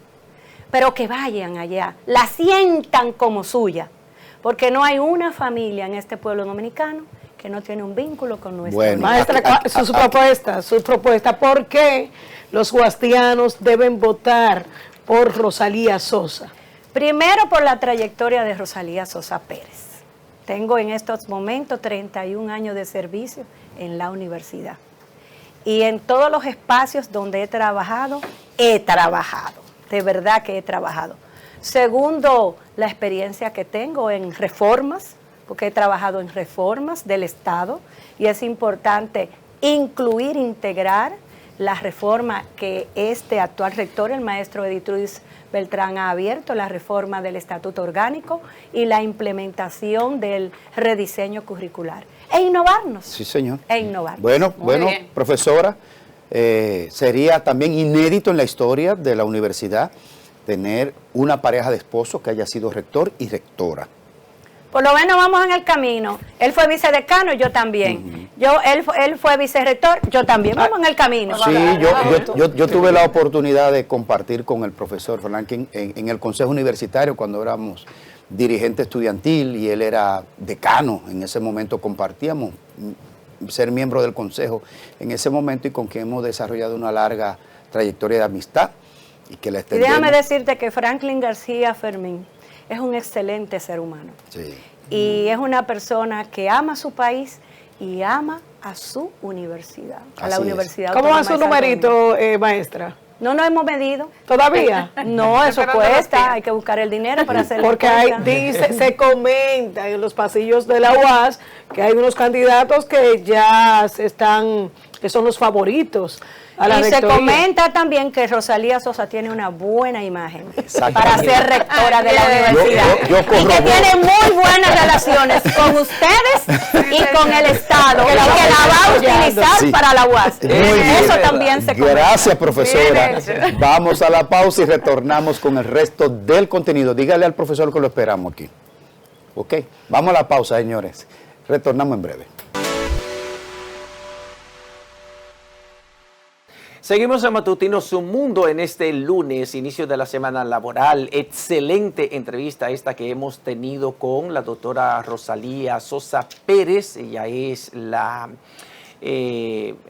pero que vayan allá, la sientan como suya, porque no hay una familia en este pueblo dominicano que no tiene un vínculo con nuestra Maestra, su propuesta, ¿por qué los guastianos deben votar por Rosalía Sosa? Primero, por la trayectoria de Rosalía Sosa Pérez. Tengo en estos momentos 31 años de servicio en la universidad. Y en todos los espacios donde he trabajado. De verdad que he trabajado. Segundo, la experiencia que tengo en reformas, porque he trabajado en reformas del Estado y es importante incluir, integrar la reforma que este actual rector, el maestro Edith Ruiz Beltrán, ha abierto, la reforma del Estatuto Orgánico y la implementación del rediseño curricular. E innovarnos. Sí, señor. E innovarnos. Bueno, bien. profesora, sería también inédito en la historia de la universidad tener una pareja de esposos que haya sido rector y rectora. Por lo menos vamos en el camino. Él fue vicedecano, yo también. Él fue vicerrector, yo también. Vamos en el camino. Sí, yo tuve la oportunidad de compartir con el profesor Franklin en el Consejo Universitario cuando éramos dirigente estudiantil y él era decano. En ese momento compartíamos ser miembro del Consejo en ese momento y con quien hemos desarrollado una larga trayectoria de amistad. Y que la extendemos. Déjame decirte que Franklin García Fermín es un excelente ser humano. Sí. Y es una persona que ama a su país y ama a su universidad, a la Así es. Universidad ¿Cómo va Autónoma su de Santo Domingo. numerito, maestra? No nos hemos medido. ¿Todavía? No, eso cuesta, hay que buscar el dinero para hacer la Porque cuenta. se comenta en los pasillos de la UAS que hay unos candidatos que ya que son los favoritos a la Y se rectoría. comenta también que Rosalía Sosa tiene una buena imagen Exactamente. para ser rectora de la universidad. Yo Y que corroboro. tiene muy buenas relaciones con ustedes y con el Estado, que la va a utilizar Sí. para la UAS. Muy bien. Eso también se comenta. Gracias, profesora. Bien hecho. Vamos a la pausa y retornamos con el resto del contenido. Dígale al profesor que lo esperamos aquí. Ok, vamos a la pausa, señores. Retornamos en breve. Seguimos en Matutino Su Mundo en este lunes, inicio de la semana laboral. Excelente entrevista esta que hemos tenido con la doctora Rosalía Sosa Pérez. Ella es la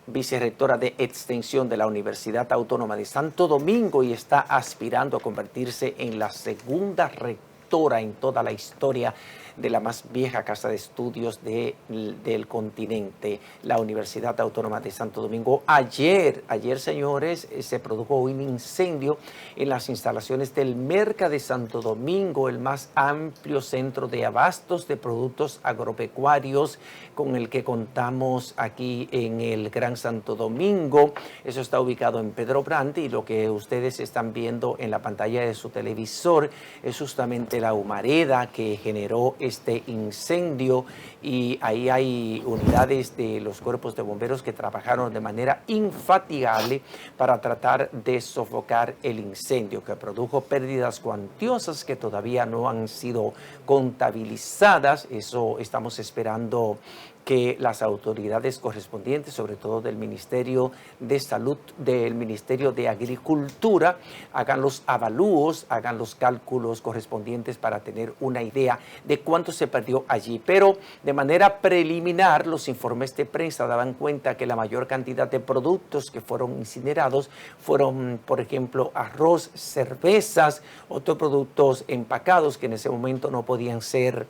vicerrectora de Extensión de la Universidad Autónoma de Santo Domingo y está aspirando a convertirse en la segunda rectora rectora en toda la historia de la más vieja casa de estudios del continente, la Universidad Autónoma de Santo Domingo. Ayer, señores, se produjo un incendio en las instalaciones del Merca de Santo Domingo, el más amplio centro de abastos de productos agropecuarios con el que contamos aquí en el Gran Santo Domingo. Eso está ubicado en Pedro Brande, y lo que ustedes están viendo en la pantalla de su televisor es justamente la humareda que generó este incendio, y ahí hay unidades de los cuerpos de bomberos que trabajaron de manera infatigable para tratar de sofocar el incendio, que produjo pérdidas cuantiosas que todavía no han sido contabilizadas. Eso estamos esperando que las autoridades correspondientes, sobre todo del Ministerio de Salud, del Ministerio de Agricultura, hagan los avalúos, hagan los cálculos correspondientes para tener una idea de cuánto se perdió allí. Pero de manera preliminar, los informes de prensa daban cuenta que la mayor cantidad de productos que fueron incinerados fueron, por ejemplo, arroz, cervezas, otros productos empacados que en ese momento no podían ser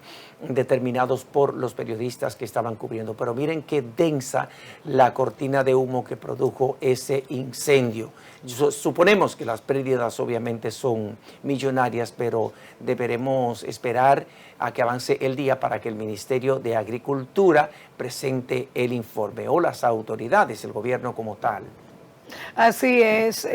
determinados por los periodistas que estaban cubriendo. Pero miren qué densa la cortina de humo que produjo ese incendio. Suponemos que las pérdidas obviamente son millonarias, pero deberemos esperar a que avance el día para que el Ministerio de Agricultura presente el informe, o las autoridades, el gobierno como tal. Así es,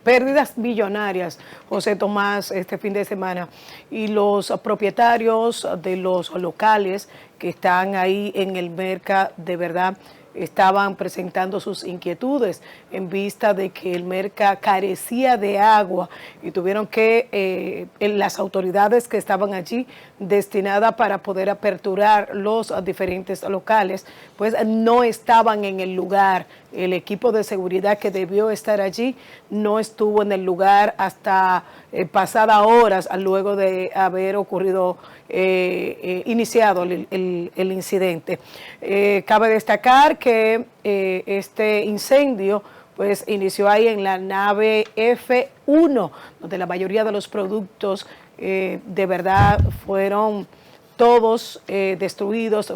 pérdidas millonarias, José Tomás, este fin de semana. Y los propietarios de los locales que están ahí en el Merca, de verdad, estaban presentando sus inquietudes en vista de que el Merca carecía de agua, y tuvieron que, las autoridades que estaban allí destinadas para poder aperturar los diferentes locales, pues no estaban en el lugar. El equipo de seguridad que debió estar allí no estuvo en el lugar hasta pasadas horas luego de haber ocurrido, iniciado el incidente. Cabe destacar que este incendio pues inició ahí en la nave F1, donde la mayoría de los productos de verdad fueron todos destruidos.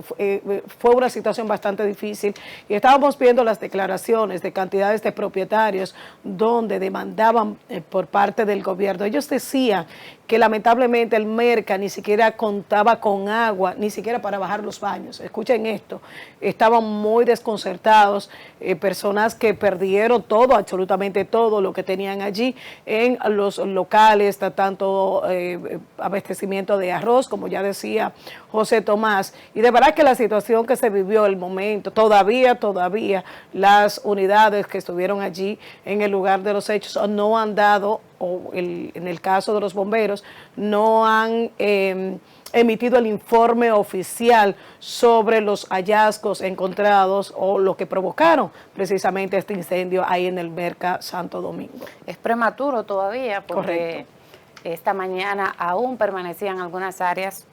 Fue una situación bastante difícil, y estábamos viendo las declaraciones de cantidades de propietarios donde demandaban por parte del gobierno. Ellos decían que lamentablemente el Merca ni siquiera contaba con agua, ni siquiera para bajar los baños. Escuchen esto, estaban muy desconcertados, personas que perdieron todo, absolutamente todo lo que tenían allí en los locales, tanto abastecimiento de arroz, como ya decía José Tomás. Y de verdad que la situación que se vivió, el momento, todavía las unidades que estuvieron allí en el lugar de los hechos no han dado, o en el caso de los bomberos, no han emitido el informe oficial sobre los hallazgos encontrados o lo que provocaron precisamente este incendio ahí en el Merca Santo Domingo. Es prematuro todavía, porque correcto, esta mañana aún permanecían algunas áreas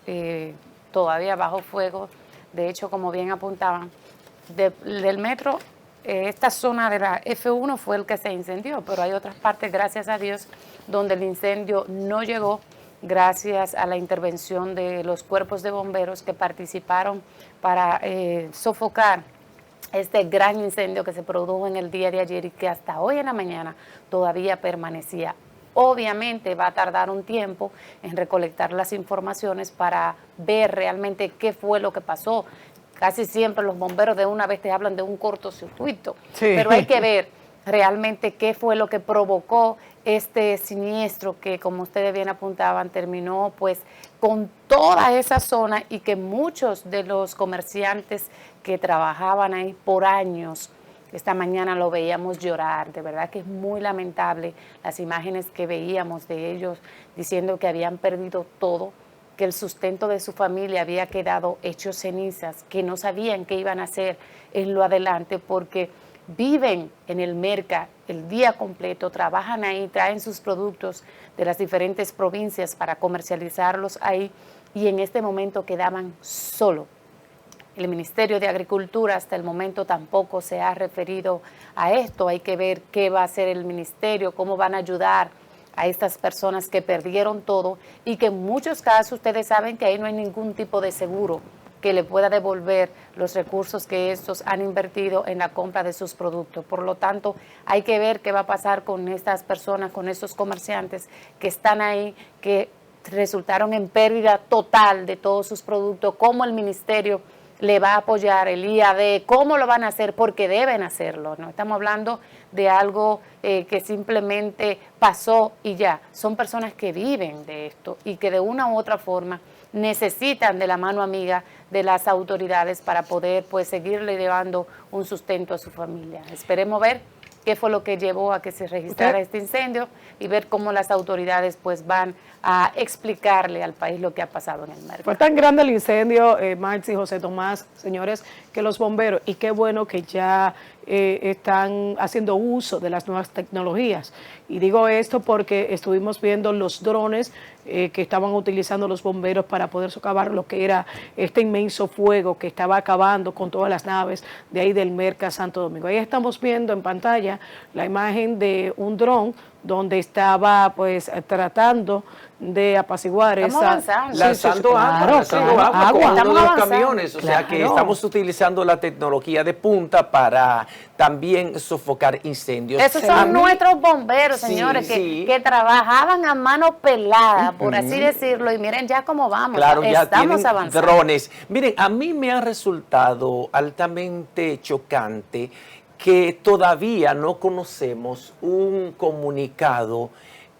todavía bajo fuego. De hecho, como bien apuntaban, del metro, esta zona de la F1 fue el que se incendió, pero hay otras partes, gracias a Dios, donde el incendio no llegó, gracias a la intervención de los cuerpos de bomberos que participaron para sofocar este gran incendio que se produjo en el día de ayer y que hasta hoy en la mañana todavía permanecía. Obviamente va a tardar un tiempo en recolectar las informaciones para ver realmente qué fue lo que pasó. Casi siempre los bomberos de una vez te hablan de un cortocircuito, sí, pero hay que ver realmente qué fue lo que provocó este siniestro que, como ustedes bien apuntaban, terminó pues con toda esa zona, y que muchos de los comerciantes que trabajaban ahí por años, esta mañana lo veíamos llorar. De verdad que es muy lamentable las imágenes que veíamos de ellos diciendo que habían perdido todo, que el sustento de su familia había quedado hecho cenizas, que no sabían qué iban a hacer en lo adelante, porque viven en el Merca el día completo, trabajan ahí, traen sus productos de las diferentes provincias para comercializarlos ahí, y en este momento quedaban solos. El Ministerio de Agricultura hasta el momento tampoco se ha referido a esto. Hay que ver qué va a hacer el ministerio, cómo van a ayudar a estas personas que perdieron todo y que en muchos casos ustedes saben que ahí no hay ningún tipo de seguro que le pueda devolver los recursos que estos han invertido en la compra de sus productos. Por lo tanto, hay que ver qué va a pasar con estas personas, con estos comerciantes que están ahí, que resultaron en pérdida total de todos sus productos, cómo el ministerio le va a apoyar, el IAD, cómo lo van a hacer, porque deben hacerlo. No estamos hablando de algo que simplemente pasó y ya. Son personas que viven de esto y que de una u otra forma necesitan de la mano amiga de las autoridades para poder pues seguirle llevando un sustento a su familia. Esperemos ver qué fue lo que llevó a que se registrara este incendio y ver cómo las autoridades pues van a explicarle al país lo que ha pasado en el mercado. Fue tan grande el incendio, Max y José Tomás, señores, que los bomberos, y qué bueno que ya están haciendo uso de las nuevas tecnologías. Y digo esto porque estuvimos viendo los drones que estaban utilizando los bomberos para poder socavar lo que era este inmenso fuego que estaba acabando con todas las naves de ahí del Merca Santo Domingo. Ahí estamos viendo en pantalla la imagen de un dron donde estaba pues tratando de apaciguar lanzando agua con uno de los camiones, o sea que estamos utilizando la tecnología de punta para también sofocar incendios. Esos son nuestros bomberos, señores, que trabajaban a mano pelada, por así decirlo, y miren ya cómo vamos, claro, ya estamos avanzando. Drones. Miren, a mí me ha resultado altamente chocante que todavía no conocemos un comunicado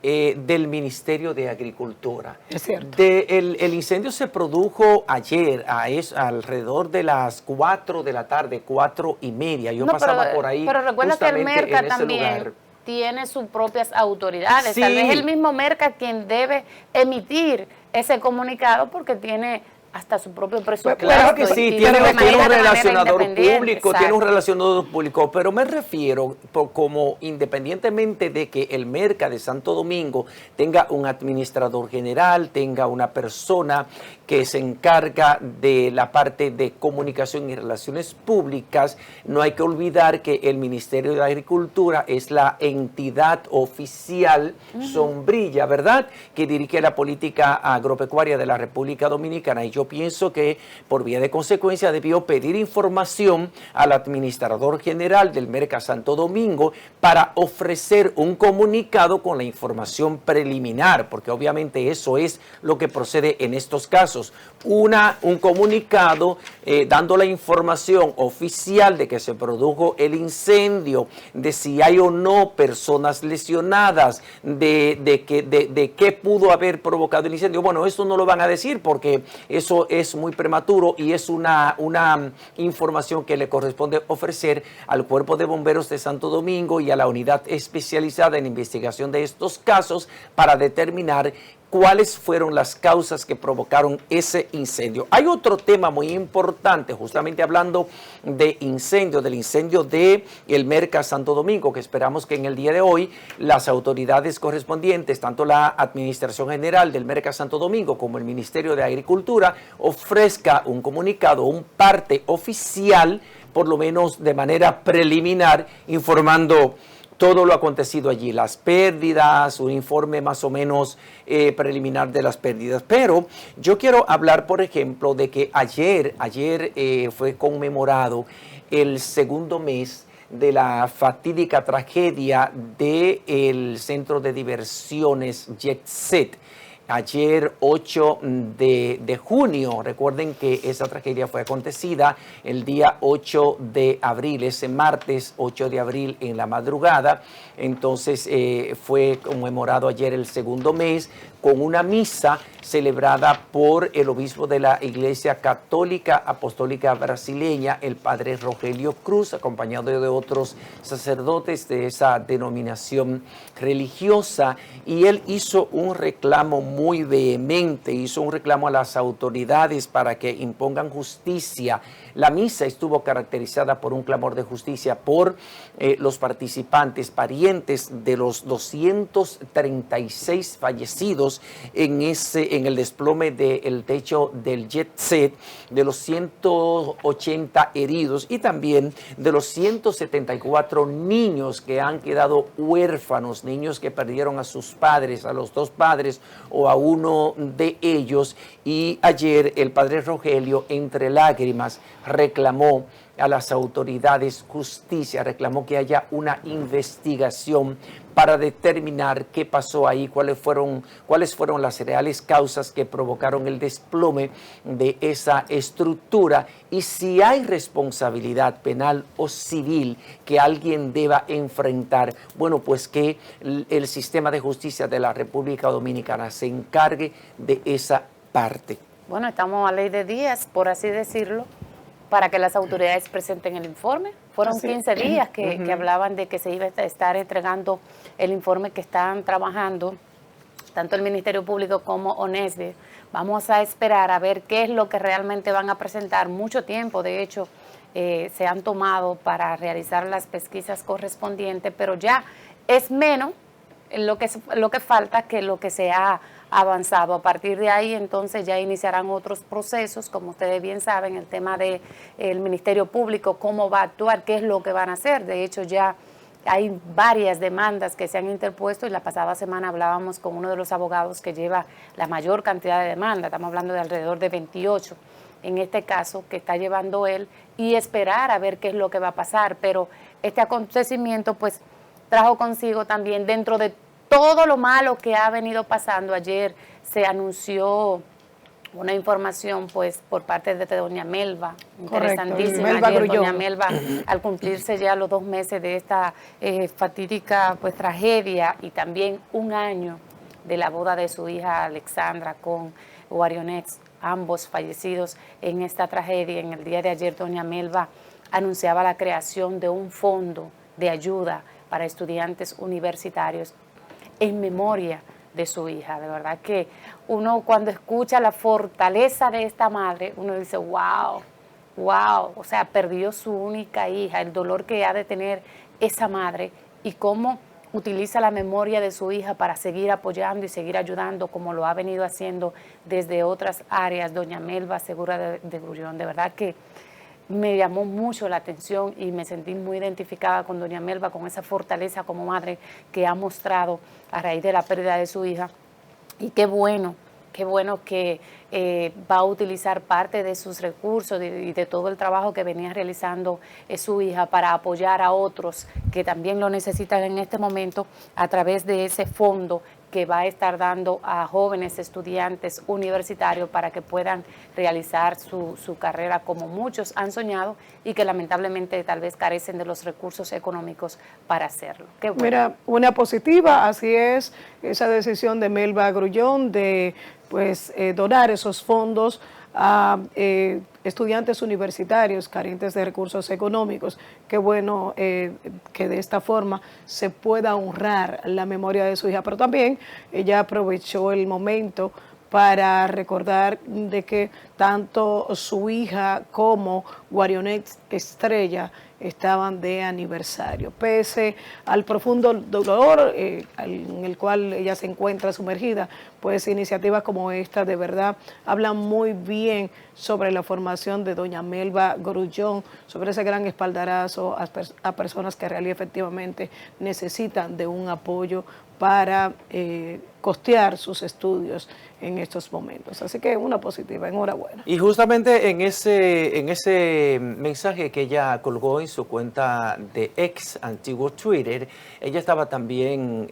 del Ministerio de Agricultura. Es cierto. El incendio se produjo ayer, alrededor de las 4 de la tarde, 4:30. Yo pasaba por ahí. Pero recuerda que el Merca también tiene sus propias autoridades. Sí. Tal vez el mismo Merca quien debe emitir ese comunicado porque tiene hasta su propio presupuesto. Claro que sí, tiene un relacionador público, exacto. tiene un relacionador público, pero me refiero como independientemente de que el Merca de Santo Domingo tenga un administrador general, tenga una persona que se encarga de la parte de comunicación y relaciones públicas, no hay que olvidar que el Ministerio de Agricultura es la entidad oficial sombrilla, ¿verdad?, que dirige la política agropecuaria de la República Dominicana. Y yo pienso que por vía de consecuencia debió pedir información al administrador general del Merca Santo Domingo para ofrecer un comunicado con la información preliminar, porque obviamente eso es lo que procede en estos casos. Un comunicado dando la información oficial de que se produjo el incendio, de si hay o no personas lesionadas, de qué pudo haber provocado el incendio. Bueno, eso no lo van a decir porque eso es muy prematuro y es una información que le corresponde ofrecer al Cuerpo de Bomberos de Santo Domingo y a la unidad especializada en investigación de estos casos para determinar cuáles fueron las causas que provocaron ese incendio. Hay otro tema muy importante, justamente hablando de incendio, del incendio de el Merca Santo Domingo, que esperamos que en el día de hoy las autoridades correspondientes, tanto la Administración General del Merca Santo Domingo como el Ministerio de Agricultura, ofrezca un comunicado, un parte oficial, por lo menos de manera preliminar, informando todo lo acontecido allí, las pérdidas, un informe más o menos preliminar de las pérdidas. Pero yo quiero hablar, por ejemplo, de que ayer fue conmemorado el segundo mes de la fatídica tragedia del centro de diversiones Jet Set. Ayer 8 de junio, recuerden que esa tragedia fue acontecida el día 8 de abril, ese martes 8 de abril en la madrugada. Entonces fue conmemorado ayer el segundo mes con una misa celebrada por el obispo de la Iglesia Católica Apostólica Brasileña, el padre Rogelio Cruz, acompañado de otros sacerdotes de esa denominación religiosa, y él hizo un reclamo muy muy vehemente, hizo un reclamo a las autoridades para que impongan justicia. La misa estuvo caracterizada por un clamor de justicia por los participantes, parientes de los 236 fallecidos en el desplome del techo del jet set, de los 180 heridos y también de los 174 niños que han quedado huérfanos, niños que perdieron a sus padres, a los dos padres o a uno de ellos. Y ayer el padre Rogelio, entre lágrimas, reclamó a las autoridades justicia, reclamó que haya una investigación para determinar qué pasó ahí, cuáles fueron las reales causas que provocaron el desplome de esa estructura y si hay responsabilidad penal o civil que alguien deba enfrentar. Bueno, pues que el sistema de justicia de la República Dominicana se encargue de esa parte. Bueno, estamos a ley de días, por así decirlo, para que las autoridades presenten el informe. Fueron 15 días que hablaban de que se iba a estar entregando el informe que están trabajando, tanto el Ministerio Público como ONESBE. Vamos a esperar a ver qué es lo que realmente van a presentar. Mucho tiempo, de hecho, se han tomado para realizar las pesquisas correspondientes, pero ya es menos lo que falta que lo que se ha avanzado. A partir de ahí, entonces, ya iniciarán otros procesos, como ustedes bien saben, el tema del Ministerio Público, cómo va a actuar, qué es lo que van a hacer. De hecho, ya hay varias demandas que se han interpuesto y la pasada semana hablábamos con uno de los abogados que lleva la mayor cantidad de demandas, estamos hablando de alrededor de 28 en este caso que está llevando él, y esperar a ver qué es lo que va a pasar. Pero este acontecimiento pues trajo consigo también, dentro de todo lo malo que ha venido pasando, ayer se anunció una información pues por parte de doña Melba, interesantísima. Melba ayer Grullón. doña Melba, al cumplirse ya los 2 meses de esta fatídica pues tragedia y también 1 año de la boda de su hija Alexandra con Guarionex, ambos fallecidos en esta tragedia. En el día de ayer doña Melba anunciaba la creación de un fondo de ayuda para estudiantes universitarios en memoria de su hija. De verdad que uno cuando escucha la fortaleza de esta madre, uno dice, wow, o sea, perdió su única hija, el dolor que ha de tener esa madre y cómo utiliza la memoria de su hija para seguir apoyando y seguir ayudando, como lo ha venido haciendo desde otras áreas, doña Melba Segura de Grullón. De verdad que me llamó mucho la atención y me sentí muy identificada con doña Melba, con esa fortaleza como madre que ha mostrado a raíz de la pérdida de su hija. Y qué bueno que va a utilizar parte de sus recursos y de todo el trabajo que venía realizando su hija para apoyar a otros que también lo necesitan en este momento a través de ese fondo que va a estar dando a jóvenes estudiantes universitarios para que puedan realizar su carrera como muchos han soñado y que lamentablemente tal vez carecen de los recursos económicos para hacerlo. Qué bueno. Mira, una positiva, así es, esa decisión de Melba Grullón de donar esos fondos a estudiantes universitarios carentes de recursos económicos. Qué bueno que de esta forma se pueda honrar la memoria de su hija, pero también ella aprovechó el momento para recordar de que tanto su hija como Guarionex Estrella estaban de aniversario. Pese al profundo dolor en el cual ella se encuentra sumergida, pues iniciativas como esta de verdad hablan muy bien sobre la formación de doña Melba Grullón, sobre ese gran espaldarazo a personas que realmente efectivamente necesitan de un apoyo para costear sus estudios en estos momentos. Así que una positiva, enhorabuena. Y justamente en ese mensaje que ella colgó en su cuenta de ex, antiguo Twitter, ella estaba también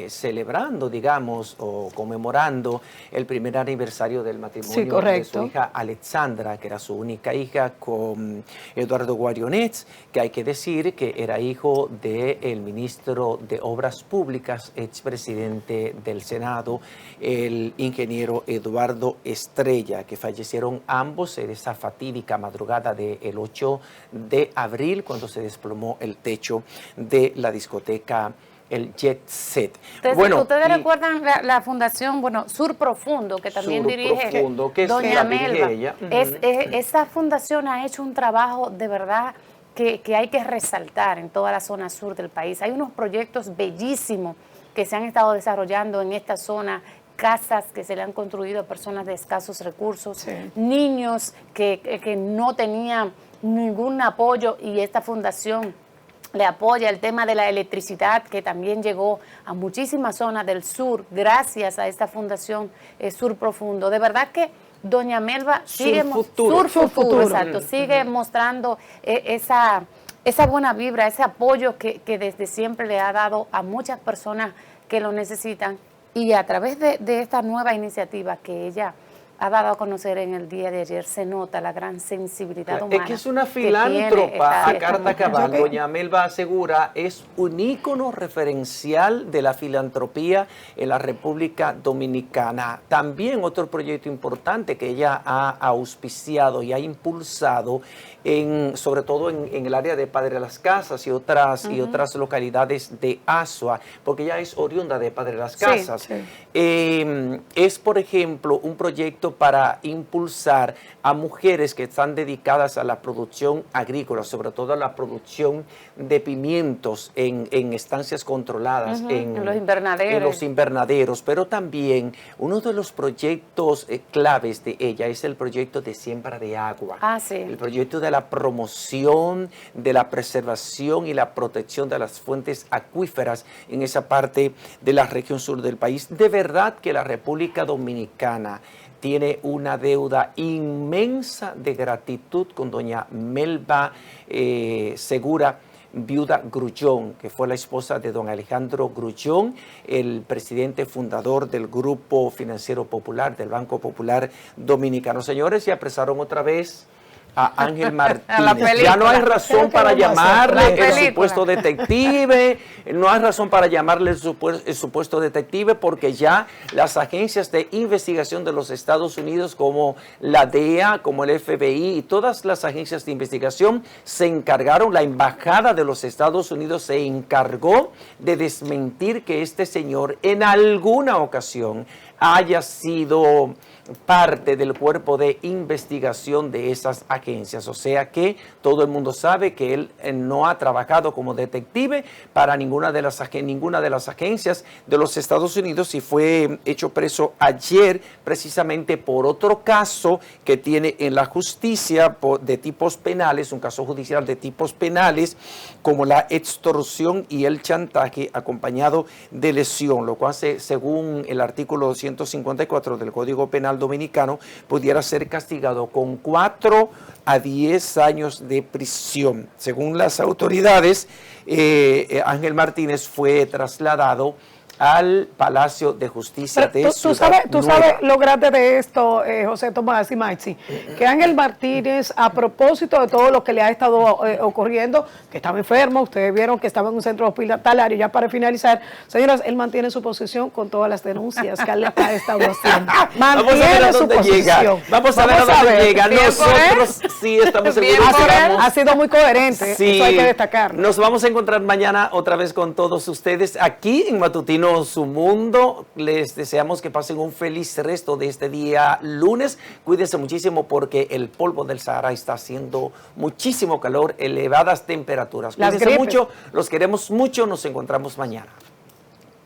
celebrando, digamos, o conmemorando el primer aniversario del matrimonio de su hija Alexandra, que era su única hija, con Eduardo Guarionex, que hay que decir que era hijo del ministro de Obras Públicas, expresidente del Senado, el ingeniero Eduardo Estrella, que fallecieron ambos en esa fatídica madrugada del 8 de abril, cuando se desplomó el techo de la discoteca el jet set. Entonces, ¿ustedes recuerdan la fundación, Sur Profundo, que también Sur dirige Profundo, que doña dirige Melba? ella. Esa fundación ha hecho un trabajo de verdad que hay que resaltar en toda la zona sur del país. Hay unos proyectos bellísimos que se han estado desarrollando en esta zona, casas que se le han construido a personas de escasos recursos, niños que no tenían ningún apoyo, y esta fundación le apoya el tema de la electricidad, que también llegó a muchísimas zonas del sur gracias a esta fundación Sur Profundo. De verdad que doña Melba sigue sigue mostrando esa buena vibra, ese apoyo que desde siempre le ha dado a muchas personas que lo necesitan, y a través de esta nueva iniciativa que ella ha dado a conocer en el día de ayer, se nota la gran sensibilidad humana. Es que es una filántropa a carta cabal. Doña Melba asegura, es un ícono referencial de la filantropía en la República Dominicana. También otro proyecto importante que ella ha auspiciado y ha impulsado, sobre todo en el área de Padre Las Casas y otras localidades de Asua, porque ella es oriunda de Padre Las Casas. Es, por ejemplo, un proyecto para impulsar a mujeres que están dedicadas a la producción agrícola, sobre todo a la producción de pimientos en estancias controladas, en los invernaderos. Pero también uno de los proyectos claves de ella es el proyecto de siembra de agua. El proyecto de la promoción, de la preservación y la protección de las fuentes acuíferas en esa parte de la región sur del país. De verdad que la República Dominicana tiene una deuda inmensa de gratitud con doña Melba Segura, viuda Grullón, que fue la esposa de don Alejandro Grullón, el presidente fundador del Grupo Financiero Popular, del Banco Popular Dominicano. Señores, se apresaron otra vez a Ángel Martínez. Ya no hay razón para llamarle el supuesto detective, no hay razón para llamarle el supuesto detective, porque ya las agencias de investigación de los Estados Unidos, como la DEA, como el FBI y todas las agencias de investigación se encargaron, la embajada de los Estados Unidos se encargó de desmentir que este señor en alguna ocasión haya sido parte del cuerpo de investigación de esas agencias. O sea que todo el mundo sabe que él no ha trabajado como detective para ninguna de las agencias de los Estados Unidos, y fue hecho preso ayer precisamente por otro caso que tiene en la justicia de tipos penales, un caso judicial de tipos penales, como la extorsión y el chantaje acompañado de lesión, lo cual según el artículo 254 del Código Penal Dominicano pudiera ser castigado con 4 a 10 años de prisión. Según las autoridades, Ángel Martínez fue trasladado al Palacio de Justicia de Ciudad Tú sabes lo grande de esto, José Tomás y Maxi, que Ángel Martínez, a propósito de todo lo que le ha estado ocurriendo, que estaba enfermo, ustedes vieron que estaba en un centro hospitalario, ya para finalizar, señoras, él mantiene su posición con todas las denuncias que él ha estado haciendo. Mantiene su posición. Vamos a ver a dónde llega. Nosotros sí estamos seguros. Ha sido muy coherente, eso hay que destacar. Nos vamos a encontrar mañana otra vez con todos ustedes aquí en Matutino Su Mundo. Les deseamos que pasen un feliz resto de este día lunes. Cuídense muchísimo porque el polvo del Sahara está haciendo muchísimo calor, elevadas temperaturas. Cuídense mucho, los queremos mucho, nos encontramos mañana.